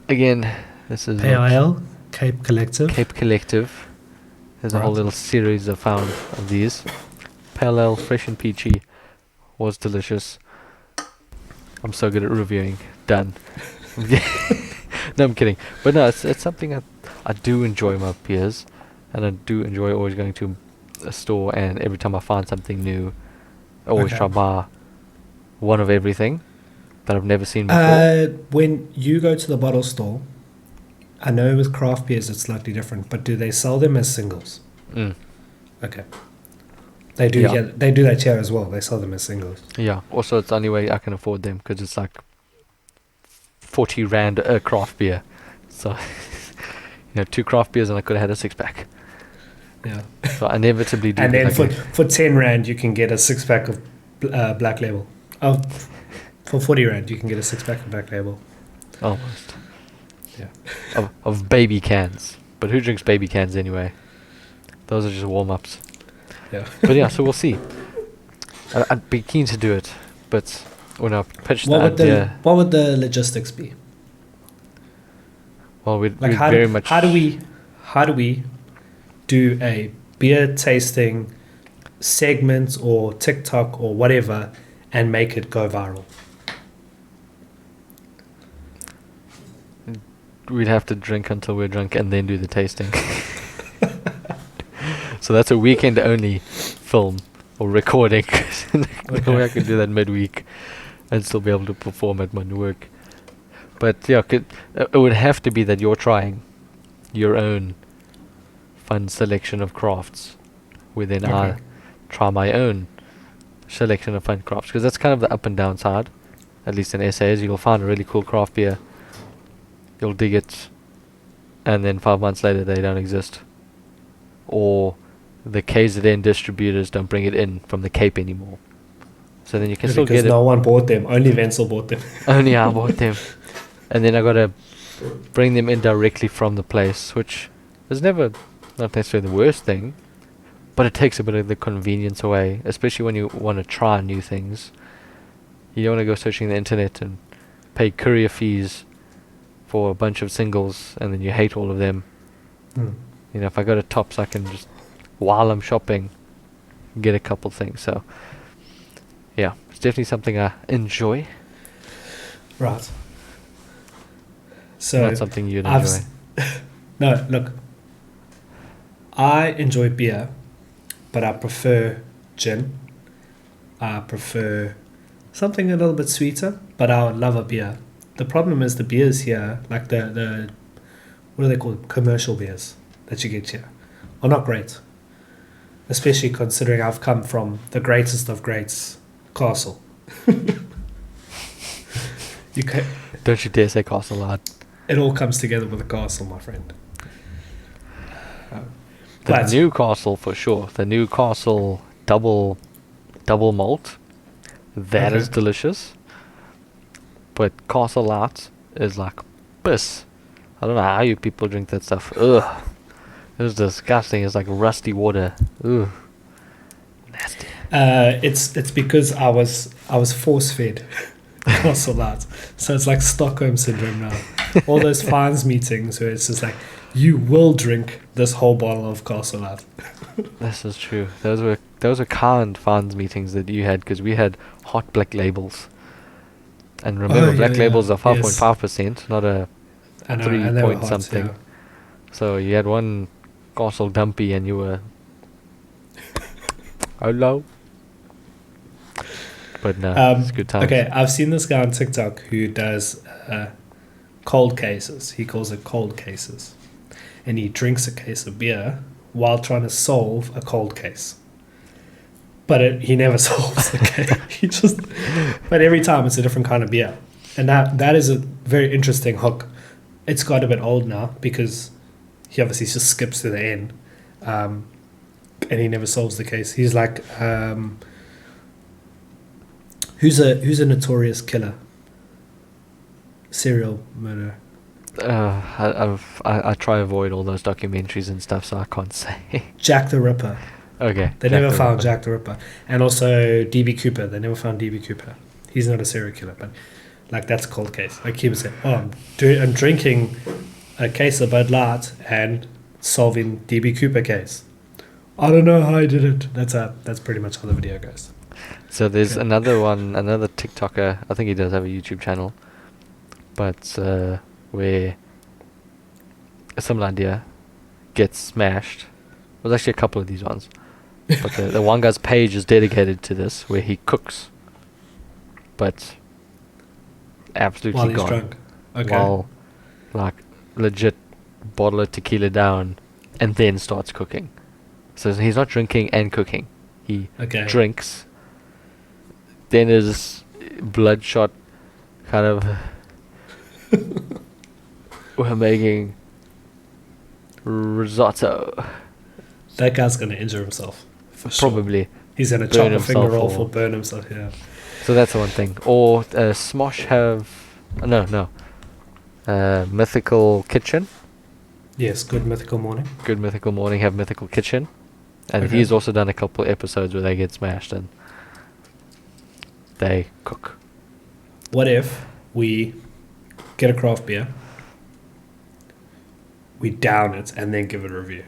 Again, this is Pale Ale, Cape Collective. Cape Collective. There's a whole Right. little series I found of these. Pale Ale, fresh and peachy, was delicious. I'm so good at reviewing. Done. No, I'm kidding. But no, it's something I do enjoy my beers, and I do enjoy always going to a store, and every time I find something new, I always Okay. try to buy one of everything that I've never seen before. When you go to the bottle store, I know with craft beers it's slightly different, but do they sell them as singles? Mm. Okay. They do. Yeah. Yeah, they do that here as well. They sell them as singles. Yeah. Also, it's the only way I can afford them because it's like 40 rand a craft beer. So, 2 craft beers and I could have had a 6-pack. Yeah. So I inevitably do. And get then like for 10 rand you can get a 6-pack of Black Label. Oh, for 40 rand you can get a 6-pack of Black Label. almost. Yeah. Of baby cans. But who drinks baby cans anyway? Those are just warm-ups. Yeah. But yeah, so we'll see. I'd be keen to do it, but when I pitched the What idea, would the logistics be? well, we'd Like how do we do a beer tasting segment or TikTok or whatever and make it go viral? we'd have to drink until we're drunk and then do the tasting. So that's a weekend only film or recording. No way I could do that midweek and still be able to perform at my work. But yeah, it would have to be that you're trying your own fun selection of crafts, where then I Okay. try my own selection of fun crafts, because that's kind of the up and down side. At least in essays, you'll find a really cool craft beer, you'll dig it, and then 5 months later they don't exist, or the KZN distributors don't bring it in from the Cape anymore. So then you can still Because get it. no one bought them. Only Wenzel bought them. Only I bought them. And then I gotta bring them in directly from the place, which is never not necessarily the worst thing, but it takes a bit of the convenience away, especially when you want to try new things. You don't want to go searching the internet and pay courier fees for a bunch of singles and then you hate all of them. If I go to Tops, I can just, while I'm shopping, get a couple things. So yeah, it's definitely something I enjoy. Right. So Not something you'd I've enjoy. no, look. I enjoy beer, but I prefer gin. I prefer something a little bit sweeter, but I would love a beer. The problem is the beers here, like the what are they called? Commercial beers that you get here, are not great. Especially considering I've come from the greatest of greats, Castle. You can, Don't you dare say Castle Lard. it all comes together with a castle, my friend. The But- Newcastle for sure. The Newcastle double malt. That is Okay. delicious. But Castle Lard is like piss. I don't know how you people drink that stuff. Ugh. It's disgusting. It's like rusty water. Ugh. Nasty. It's because I was force fed Castle Lard, so it's like Stockholm syndrome now. All those fines meetings where it's just like you will drink this whole bottle of Castle Lard. This is true. Those were kind fans meetings that you had, because we had hot black labels. And remember, Oh, black yeah, labels yeah. are 5.5%, not a I know, 3 and they were point hot, something. yeah. So you had one Castle Dumpy and you were hello. But no, it's good times. Okay, I've seen this guy on TikTok who does cold cases. He calls it cold cases, and he drinks a case of beer while trying to solve a cold case. But he never solves the case. But every time it's a different kind of beer, and that is a very interesting hook. It's got a bit old now because he obviously just skips to the end, and he never solves the case. He's like, Who's a notorious killer? Serial murderer. I try to avoid all those documentaries and stuff, so I can't say. Jack the Ripper. Okay. They Jack never the found Ripper. Jack the Ripper. And also DB Cooper. They never found DB Cooper. He's not a serial killer, but like that's a cold case. Like he was saying, oh, I'm drinking a case of Bud Light and solving DB Cooper case. I don't know how I did it. That's pretty much how the video goes. So there's Okay. another TikToker. I think he does have a YouTube channel, but where a similar idea gets smashed. There's actually a couple of these ones, but the one guy's page is dedicated to this, where he cooks, but absolutely While he's gone. drunk. Okay. While like legit bottle of tequila down and then starts cooking. So he's not drinking and cooking. He Okay. drinks, then is bloodshot kind of we're making risotto. That guy's gonna injure himself. For sure. Probably. He's gonna burn chop a himself finger off or- or burn himself. Yeah. So that's the one thing. Or Smosh have Mythical Kitchen. Yes. Good mythical morning. Good Mythical Morning have Mythical Kitchen. And Okay. he's also done a couple episodes where they get smashed and they cook. What if we get a craft beer, we down it, and then give it a review?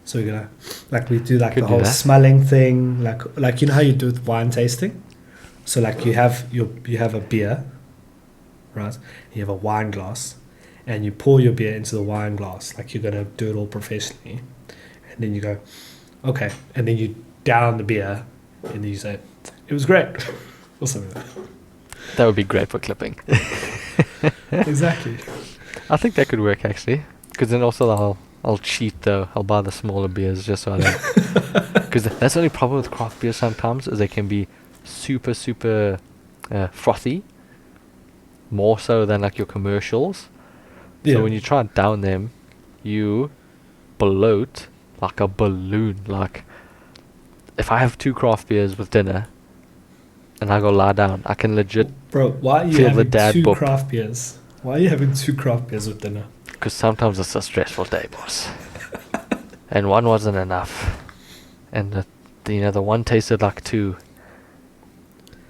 So we're gonna, like, we do like Could the do whole that. smelling thing, like you know how you do with wine tasting. So like you have a beer, right? You have a wine glass, and you pour your beer into the wine glass, like you're gonna do it all professionally, and then you go, okay, and then you down the beer, and then you say, it was great, or something like That would be great for clipping. that. Exactly. I think that could work actually. Because then also I'll cheat though. I'll buy the smaller beers just so I don't. Because that's the only problem with craft beer sometimes is they can be super frothy. More so than like your commercials. Yeah. So when you try and down them, you bloat like a balloon. Like if I have 2 craft beers with dinner and I go lie down, I can legit, Bro, why are you Feel the having dad 2 book. craft beers? Why are you having 2 craft beers with dinner? because sometimes it's a stressful day, boss. And one wasn't enough. And the one tasted like 2.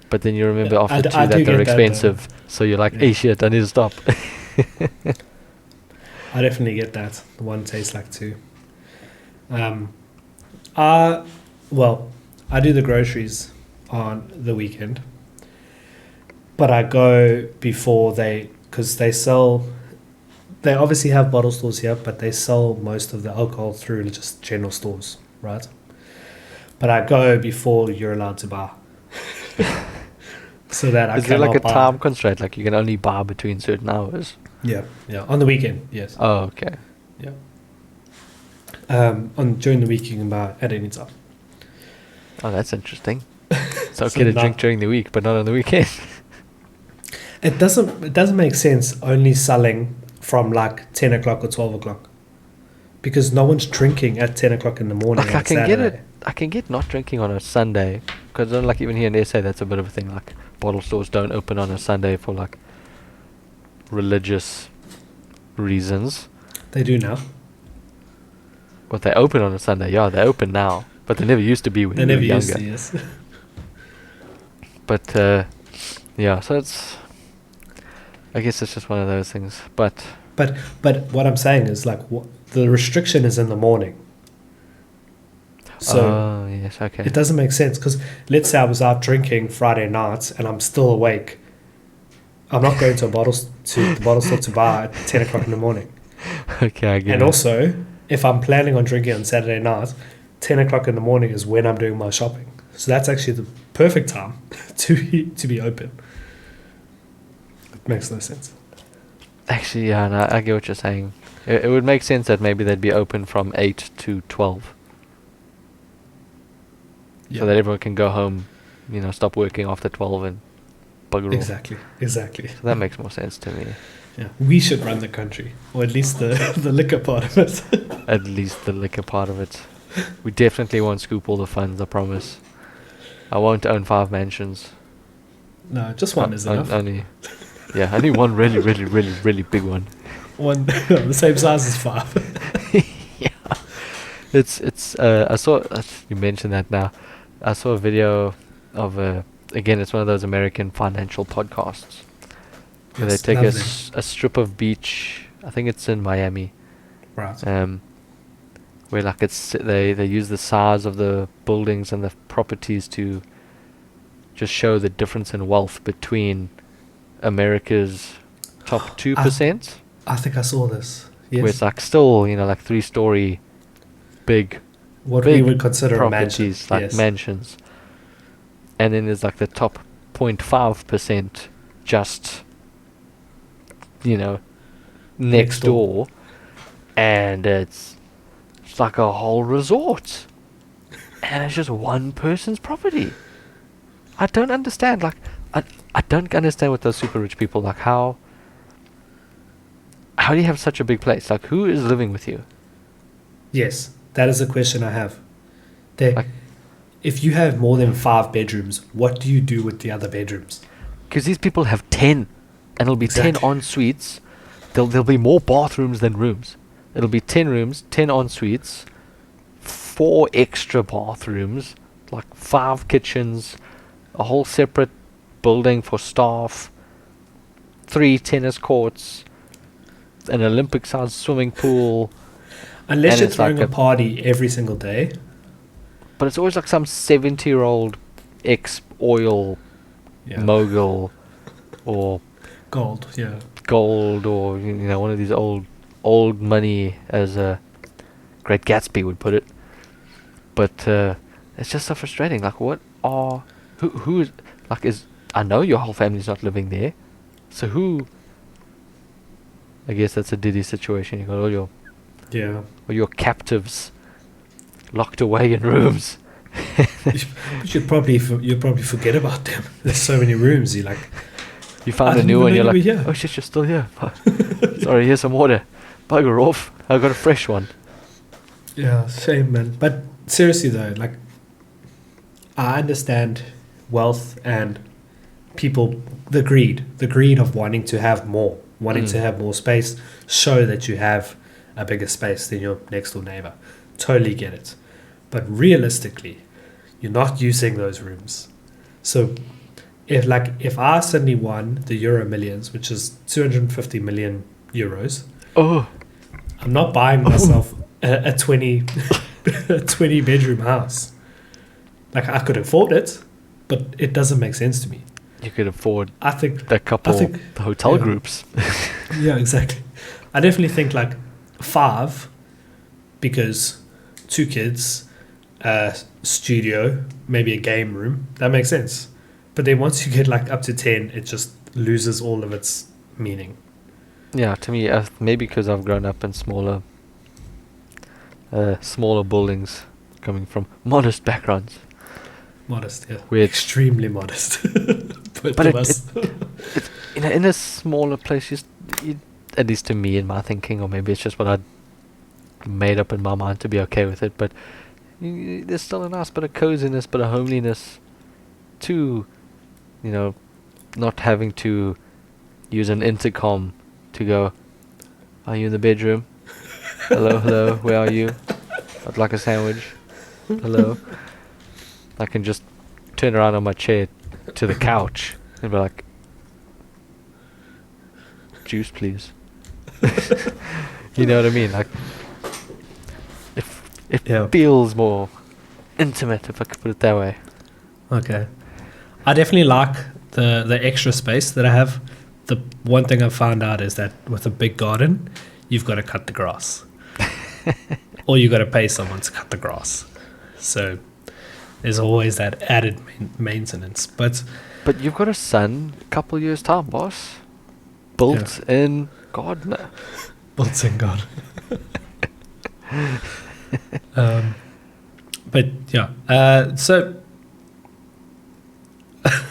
But then you remember Yeah, after I 2 do that they're get that, though. expensive. So you're like, Yeah. hey shit, I need to stop. I definitely get that. The one tastes like 2. Well, I do the groceries on the weekend, but I go before because they sell. They obviously have bottle stores here, but they sell most of the alcohol through just general stores, right? But I go before you're allowed to buy, so that I Is there like a cannot buy. time constraint? Like you can only buy between certain hours? Yeah, on the weekend, yes. Oh, okay. Yeah. During the week you can buy at any time. Oh, that's interesting. It's So okay to not- drink during the week, but not on the weekend. It doesn't make sense only selling from like 10 o'clock or 12 o'clock, because no one's drinking at 10 o'clock in the morning. Like on I can Saturday. get it. I can get not drinking on a Sunday, because like even here in SA, that's a bit of a thing. Like bottle stores don't open on a Sunday for like religious reasons. They do now. But they open on a Sunday. Yeah, they open now, but they never used to be when They we were never used younger. to, yes. But yeah, so it's. I guess it's just one of those things. But But what I'm saying is like the restriction is in the morning. So oh yes, okay. it doesn't make sense, because let's say I was out drinking Friday night and I'm still awake. I'm not going to the bottle store to buy at 10 o'clock in the morning. Okay, I get And it. also, if I'm planning on drinking on Saturday night, 10 o'clock in the morning is when I'm doing my shopping. So that's actually the perfect time to be open. It makes no sense. Actually, yeah, no, I get what you're saying. It would make sense that maybe they'd be open from 8 to 12. So that everyone can go home, stop working after 12 and bugger off. Exactly. So that makes more sense to me. Yeah, we should run the country, or at least the liquor part of it. At least the liquor part of it. We definitely won't scoop all the funds, I promise. I won't own 5 mansions. No, just one is enough. Only one really, really, really, really big one. One the same size as 5. Yeah. It's I saw you mentioned that now. I saw a video of again, it's one of those American financial podcasts where they Yes, take love a strip of beach. I think it's in Miami. Right. Where like they use the size of the buildings and the properties to just show the difference in wealth between America's top 2%. I think I saw this. Yes. Where it's like still, like 3-story big What big we would consider a mansion. properties, like Yes. mansions. And then there's like the top 0.5% just, next door. And it's like a whole resort. And it's just one person's property. I don't understand. Like, I don't understand what those super rich people, like, how do you have such a big place? Like, who is living with you? Yes, that is a question I have. Like- If you have more than 5 bedrooms, what do you do with the other bedrooms? Because these people have 10, and it'll be 10 Exactly. en suites. There'll be more bathrooms than rooms. It'll be 10 rooms, 10 en suites, 4 extra bathrooms, like 5 kitchens, a whole separate building for staff, 3 tennis courts, an Olympic-sized swimming pool. Unless And you're it's like throwing a party every single day. But it's always like some 70-year-old ex-oil mogul or Gold, yeah. gold, or one of these old money, as Great Gatsby would put it. But it's just so frustrating. Like, who is, like, I know your whole family's not living there, so who? I guess that's a Diddy situation. You got all your captives locked away in rooms. You'd probably forget about them. There's so many rooms. You found I a new one. didn't You're even know like, you were here. oh shit, you're still here. Sorry, here's some water. Bugger off. I got a fresh one. Yeah, shame, man. But seriously though, like, I understand wealth and people, the greed of wanting to have more, wanting to have more space, show that you have a bigger space than your next door neighbor. Totally get it. But realistically, you're not using those rooms. So if I suddenly won the Euro Millions, which is 250 million euros, I'm not buying myself a 20 bedroom house. Like, I could afford it, but it doesn't make sense to me. You could afford I think the hotel groups. Yeah, exactly. I definitely think like 5, because 2 kids, studio, maybe a game room, that makes sense. But then once you get like up to 10, it just loses all of its meaning. Yeah, to me, maybe because I've grown up in smaller buildings, coming from modest backgrounds. Modest, yeah. We're extremely modest. But in a smaller place, you, at least to me, in my thinking, or maybe it's just what I made up in my mind to be okay with it, but there's still a nice bit of coziness, bit of homeliness to, not having to use an intercom to go, are you in the bedroom? Hello, where are you? I'd like a sandwich. Hello. I can just turn around on my chair to the couch and be like, juice please. You know what I mean? Like, it feels more intimate, if I could put it that way. Okay. I definitely like the extra space that I have. The one thing I've found out is that with a big garden, you've got to cut the grass. Or you got to pay someone to cut the grass. So there's always that added maintenance. But you've got a son, couple years time, boss. Built-in gardener. Built-in gardener. But yeah, so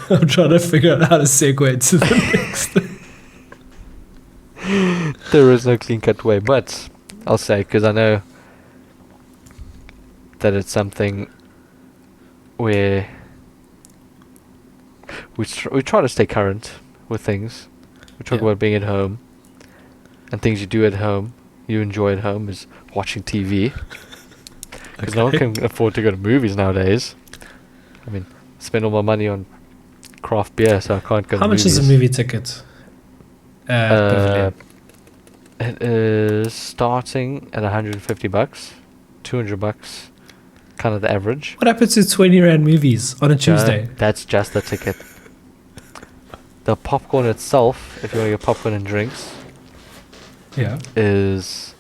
I'm trying to figure out how to segue to the next. There is no clean-cut way, but I'll say, because I know that it's something where we try to stay current with things. We talk Yeah. about being at home and things you do at home. You enjoy at home is watching TV because no one Okay. can afford to go to movies nowadays. I mean, spend all my money on craft beer, so I can't go How to much movies. is a movie ticket? Pavilion? It is starting at $150, $200, kind of the average. What happened to 20 Rand movies on a Tuesday? That's just the ticket. The popcorn itself, if you want to get popcorn and drinks, Yeah. is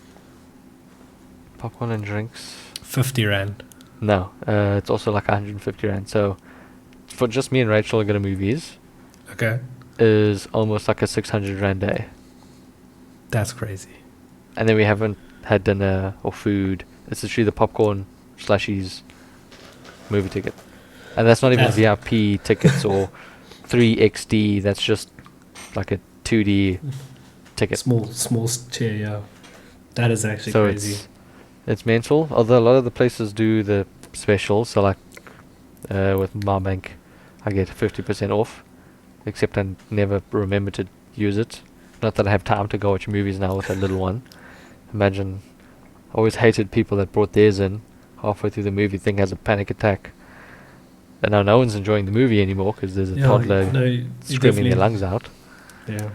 popcorn and drinks. 50 Rand. No, it's also like 150 Rand. So for just me and Rachel to go to movies Okay. is almost like a 600 Rand day. That's crazy. And then we haven't had dinner or food. It's literally the popcorn slushies movie ticket. And that's not even VIP tickets or 3XD. That's just like a 2D ticket. Small chair, yeah. That is actually So crazy. it's mental. Although a lot of the places do the specials. So like with my bank, I get 50% off. Except I never remember to use it. Not that I have time to go watch movies now with that little one. Imagine, I always hated people that brought theirs in halfway through the movie, thing has a panic attack. And now no one's enjoying the movie anymore because there's a toddler you screaming their definitely- lungs out. Yeah.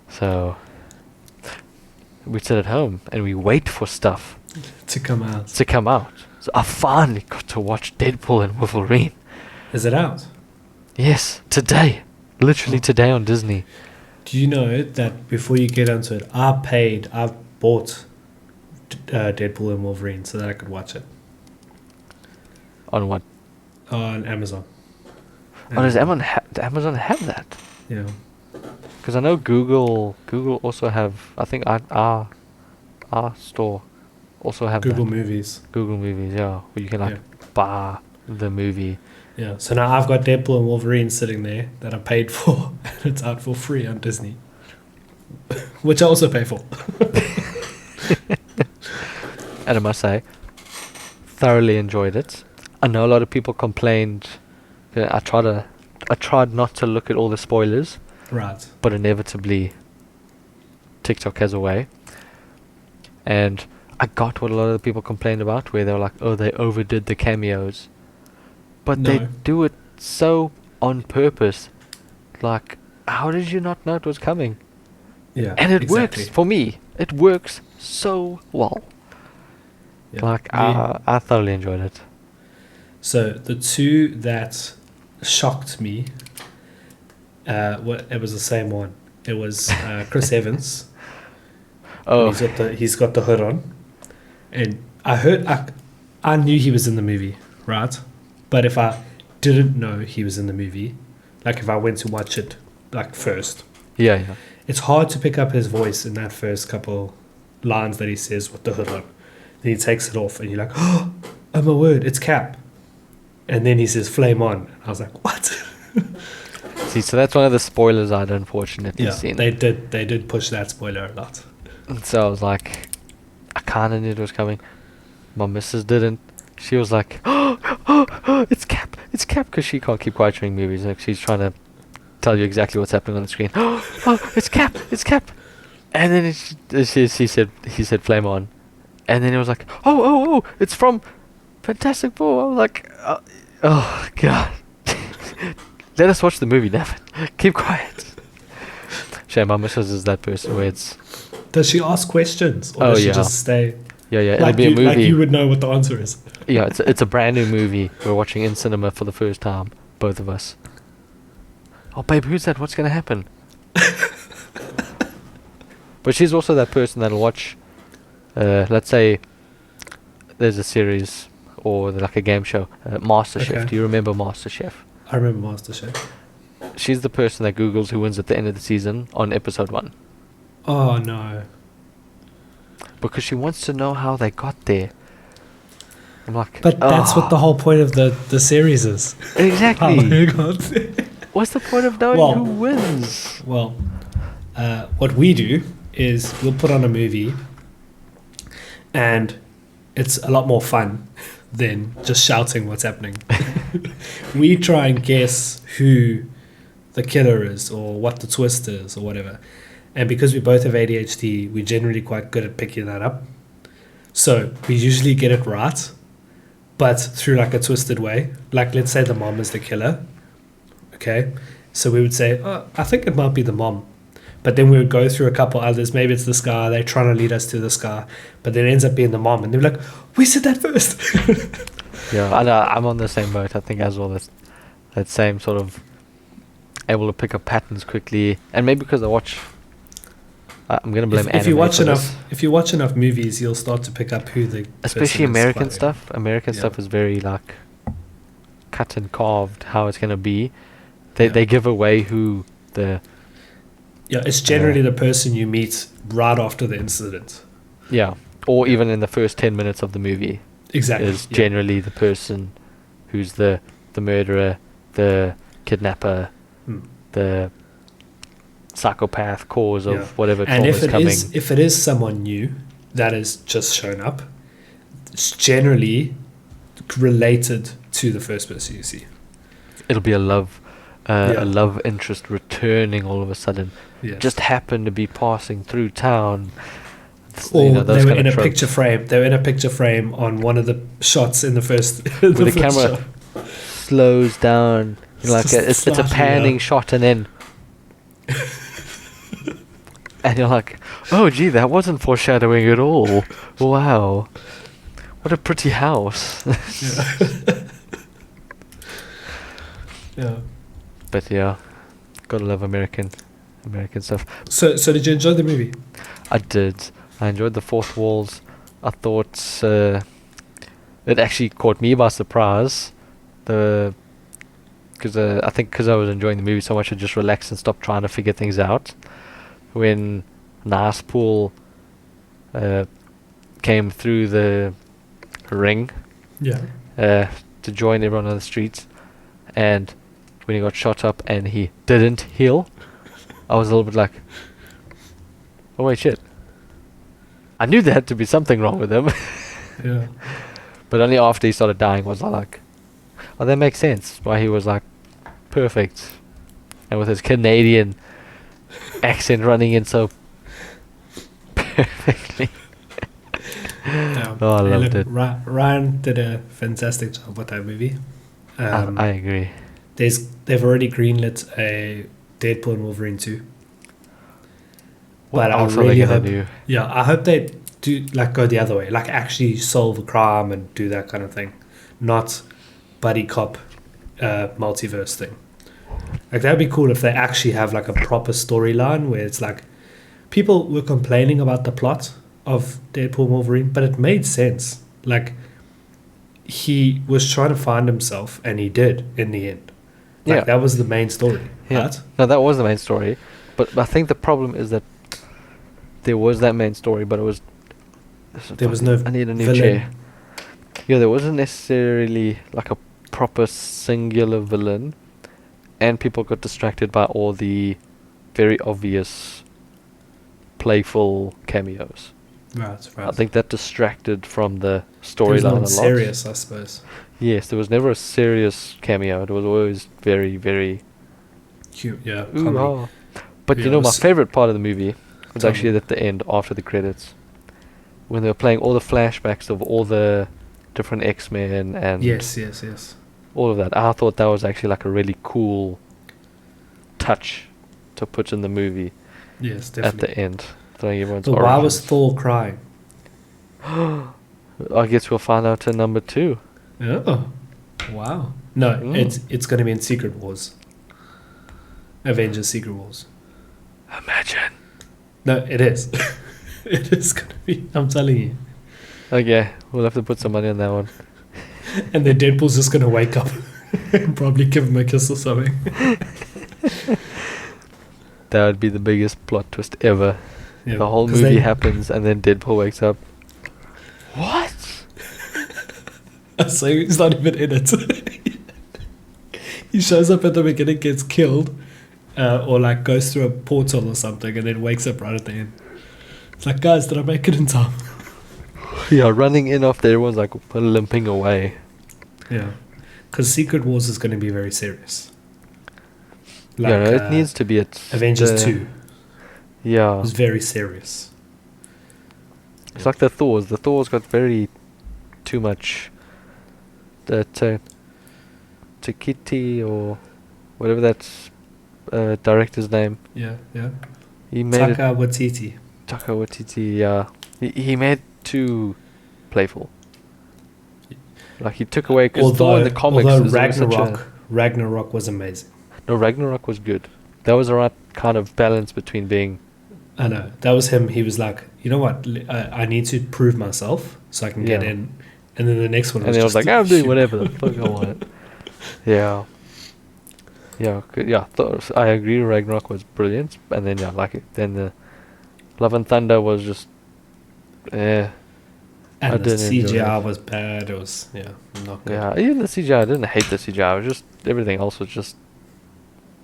So we sit at home and we wait for stuff To come out. to come out. So I finally got to watch Deadpool and Wolverine. Is it out? Yes, today. Literally Oh. today on Disney. Do you know that before you get onto it, I bought Deadpool and Wolverine so that I could watch it On what? on Amazon. Oh, does Amazon have that? Yeah. Because I know Google also have, I think our store also have Google that. Movies. Google Movies, yeah, where you can like buy the movie. Yeah. So now I've got Deadpool and Wolverine sitting there that I paid for, and it's out for free on Disney, which I also pay for. And I must say, thoroughly enjoyed it. I know a lot of people complained. I tried not to look at all the spoilers, Right. but inevitably TikTok has a way. And I got what a lot of the people complained about, where they were like, oh, they overdid the cameos. But they No. do it so on purpose. Like, how did you not know it was coming? Yeah. And it exactly. works, for me. It works so well. Yeah. Like, I thoroughly enjoyed it. So the two that shocked me, it was the same one. It was Chris Evans. Oh, He's got the hood on, and I knew he was in the movie, right? But if I didn't know he was in the movie, like if I went to watch it like first, yeah, yeah. it's hard to pick up his voice in that first couple lines that he says with the hood on. Then he takes it off, and you're like, oh my word, it's Cap. And then he says flame on. And I was like, what? See, so that's one of the spoilers I'd unfortunately seen. they did push that spoiler a lot. And so I was like, I kind of knew it was coming. My missus didn't. She was like, oh, it's Cap, because she can't keep quiet during movies. Like, she's trying to tell you exactly what's happening on the screen. Oh, it's Cap. And then he said flame on. And then it was like, oh, it's from Fantastic Four. I was like, oh God. Let us watch the movie, damn it. Keep quiet. Shame, my missus is that person where it's... Does she ask questions, or does she just stay? Yeah, it'll Like be a movie. like you would know what the answer is. Yeah, it's a brand new movie. We're watching in cinema for the first time, both of us. Oh, babe, who's that? What's going to happen? But she's also that person that'll watch, let's say there's a series or like a game show, MasterChef. Okay. Do you remember MasterChef? I remember MasterChef. She's the person that Googles who wins at the end of the season on episode 1. Oh no. Because she wants to know how they got there. I'm like, But that's what the whole point of the series is. How exactly. they got there. What's the point of knowing Well- who wins? Well, what we do is we'll put on a movie, and it's a lot more fun than just shouting what's happening. We try and guess who the killer is or what the twist is or whatever. And because we both have ADHD, we're generally quite good at picking that up. So we usually get it right, but through like a twisted way. Like, let's say the mom is the killer. Okay. So we would say, oh, I think it might be the mom. But then we would go through a couple others. Maybe it's this guy. They're trying to lead us to this guy. But then it ends up being the mom. And they're like, we said that first. Yeah, I know, I'm on the same boat, I think, as well. That same sort of able to pick up patterns quickly. And maybe because I watch... I'm going to blame anime if you watch for enough this. if you watch enough movies, you'll start to pick up who the Especially person is American quite- stuff. American Yeah. stuff is very like cut and carved how it's going to be. They give away who the Yeah, it's generally the person you meet right after the incident. or even in the first 10 minutes of the movie Exactly. is generally the person who's the murderer, the kidnapper, Hmm. the psychopath cause of Yeah. whatever And trauma if is it coming. if it is someone new that has just shown up, it's generally related to the first person you see. It'll be a love Yeah. a love interest returning all of a sudden. Yes. Just happened to be passing through town. Or those they were kind in of a tropes. picture frame. They were in a picture frame on one of the shots in the first. With the camera slows down. You know, It's like just it's a slightly, panning shot, and then and you're like, oh gee, that wasn't foreshadowing at all. Wow, what a pretty house. Yeah. But yeah, gotta love American stuff. So did you enjoy the movie? I did. I enjoyed the fourth walls. I thought it actually caught me by surprise. Because I think because I was enjoying the movie so much, I just relaxed and stopped trying to figure things out. When Nice Pool came through the ring Yeah. to join everyone on the streets, and when he got shot up and he didn't heal, I was a little bit like, oh wait, shit. I knew there had to be something wrong with him. Yeah. But only after he started dying was I like, oh, that makes sense why he was like perfect, and with his Canadian accent running in so perfectly. Oh, I loved it. Ryan did a fantastic job with that movie. I agree. They've already greenlit a Deadpool and Wolverine 2. What But I else are really they gonna hope, do? yeah, I hope they do like go the other way, like actually solve a crime and do that kind of thing, not buddy cop multiverse thing. Like that'd be cool if they actually have like a proper storyline where it's like people were complaining about the plot of Deadpool and Wolverine, but it made sense. Like he was trying to find himself, and he did in the end. Like Yeah. that was the main story. Yeah. Right? No, that was the main story. But I think the problem is that there was that main story, but it was... There was no I need a new villain. chair. Yeah, there wasn't necessarily like a proper singular villain, and people got distracted by all the very obvious playful cameos. Right. I think that distracted from the There was storyline no a one lot. serious, I suppose. Yes, there was never a serious cameo. It was always very, very... Cute, yeah. ooh, Comedy. ah. But Yeah, you it know, my was- favorite part of the movie was Tell actually me. at the end, after the credits, when they were playing all the flashbacks of all the different X-Men and Yes. all of that. I thought that was actually like a really cool touch to put in the movie Yes, at definitely. the end, throwing everyone's But why was origins. Thor crying? I guess we'll find out in number 2. Oh, wow. No, Mm. it's going to be in Secret Wars. Avengers Secret Wars. Imagine. No, it is. It is going to be. I'm telling you. Okay, we'll have to put some money on that one. And then Deadpool's just going to wake up and probably give him a kiss or something. That would be the biggest plot twist ever. Yeah, The whole 'cause movie they- happens and then Deadpool wakes up. What? So he's not even in it. He shows up at the beginning, gets killed, or like goes through a portal or something, and then wakes up right at the end. It's like, guys, did I make it in time? Yeah, running in after everyone's like limping away. Yeah, because Secret Wars is going to be very serious. Yeah, no, it needs to be Avengers 2 Yeah, was very serious. it's like the Thors. The Thors got very too much. That Takiti or whatever that director's name. Yeah, yeah. He made it. Taika Waititi. Taika Waititi. Yeah, he made it too playful. Like he took away because Thor in the comics. Although is always such Ragnarok was amazing. no, Ragnarok was good. That was the right kind of balance between being. I know, that was him. He was like, you know what? I need to prove myself so I can get Yeah. in. And then the next one And was he just was like, I'm doing shoot. whatever the fuck I want. Yeah. Yeah, yeah. I agree. Ragnarok was brilliant, and then then the Love and Thunder was just, I And the didn't enjoy CGI it. was bad. It was not good. Yeah. Even the CGI, I didn't hate the CGI. It was just everything else was just,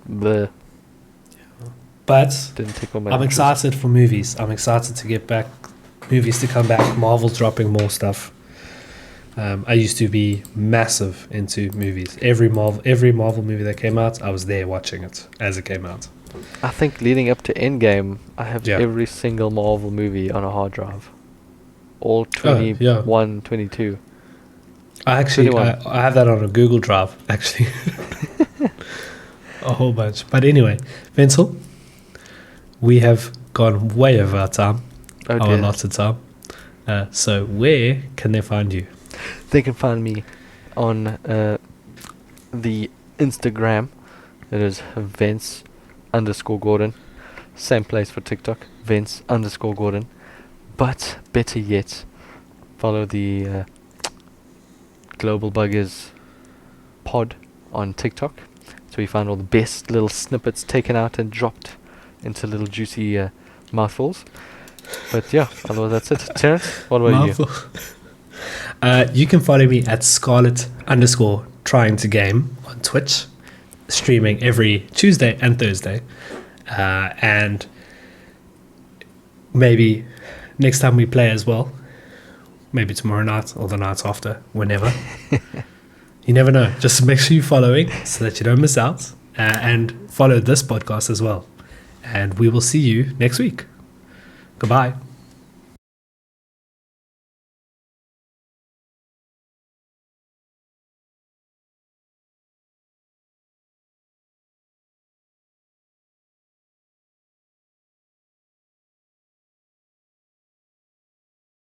bleh. But Didn't tickle my I'm interest. excited for movies. I'm excited to get back, movies to come back. Marvel's dropping more stuff. I used to be massive into movies. Every Marvel movie that came out, I was there watching it as it came out. I think leading up to Endgame, I have Yeah. every single Marvel movie on a hard drive. All 21, 22. I actually 21. I have that on a Google Drive actually, a whole bunch. But anyway, Vincel, we have gone way over our time, Oh our dear. allotted time. So where can they find you? They can find me on the Instagram. It is Vince_Gordon. Same place for TikTok, Vince_Gordon. But better yet, follow the Global Buggers pod on TikTok. So we find all the best little snippets taken out and dropped into little juicy mouthfuls. But yeah, otherwise that's it. Terrence, what about you? You can follow me at Scarlet_trying to game on Twitch, streaming every Tuesday and Thursday. And maybe next time we play as well, maybe tomorrow night or the night after, whenever. You never know. Just make sure you're following so that you don't miss out. And follow this podcast as well. And we will see you next week. Goodbye.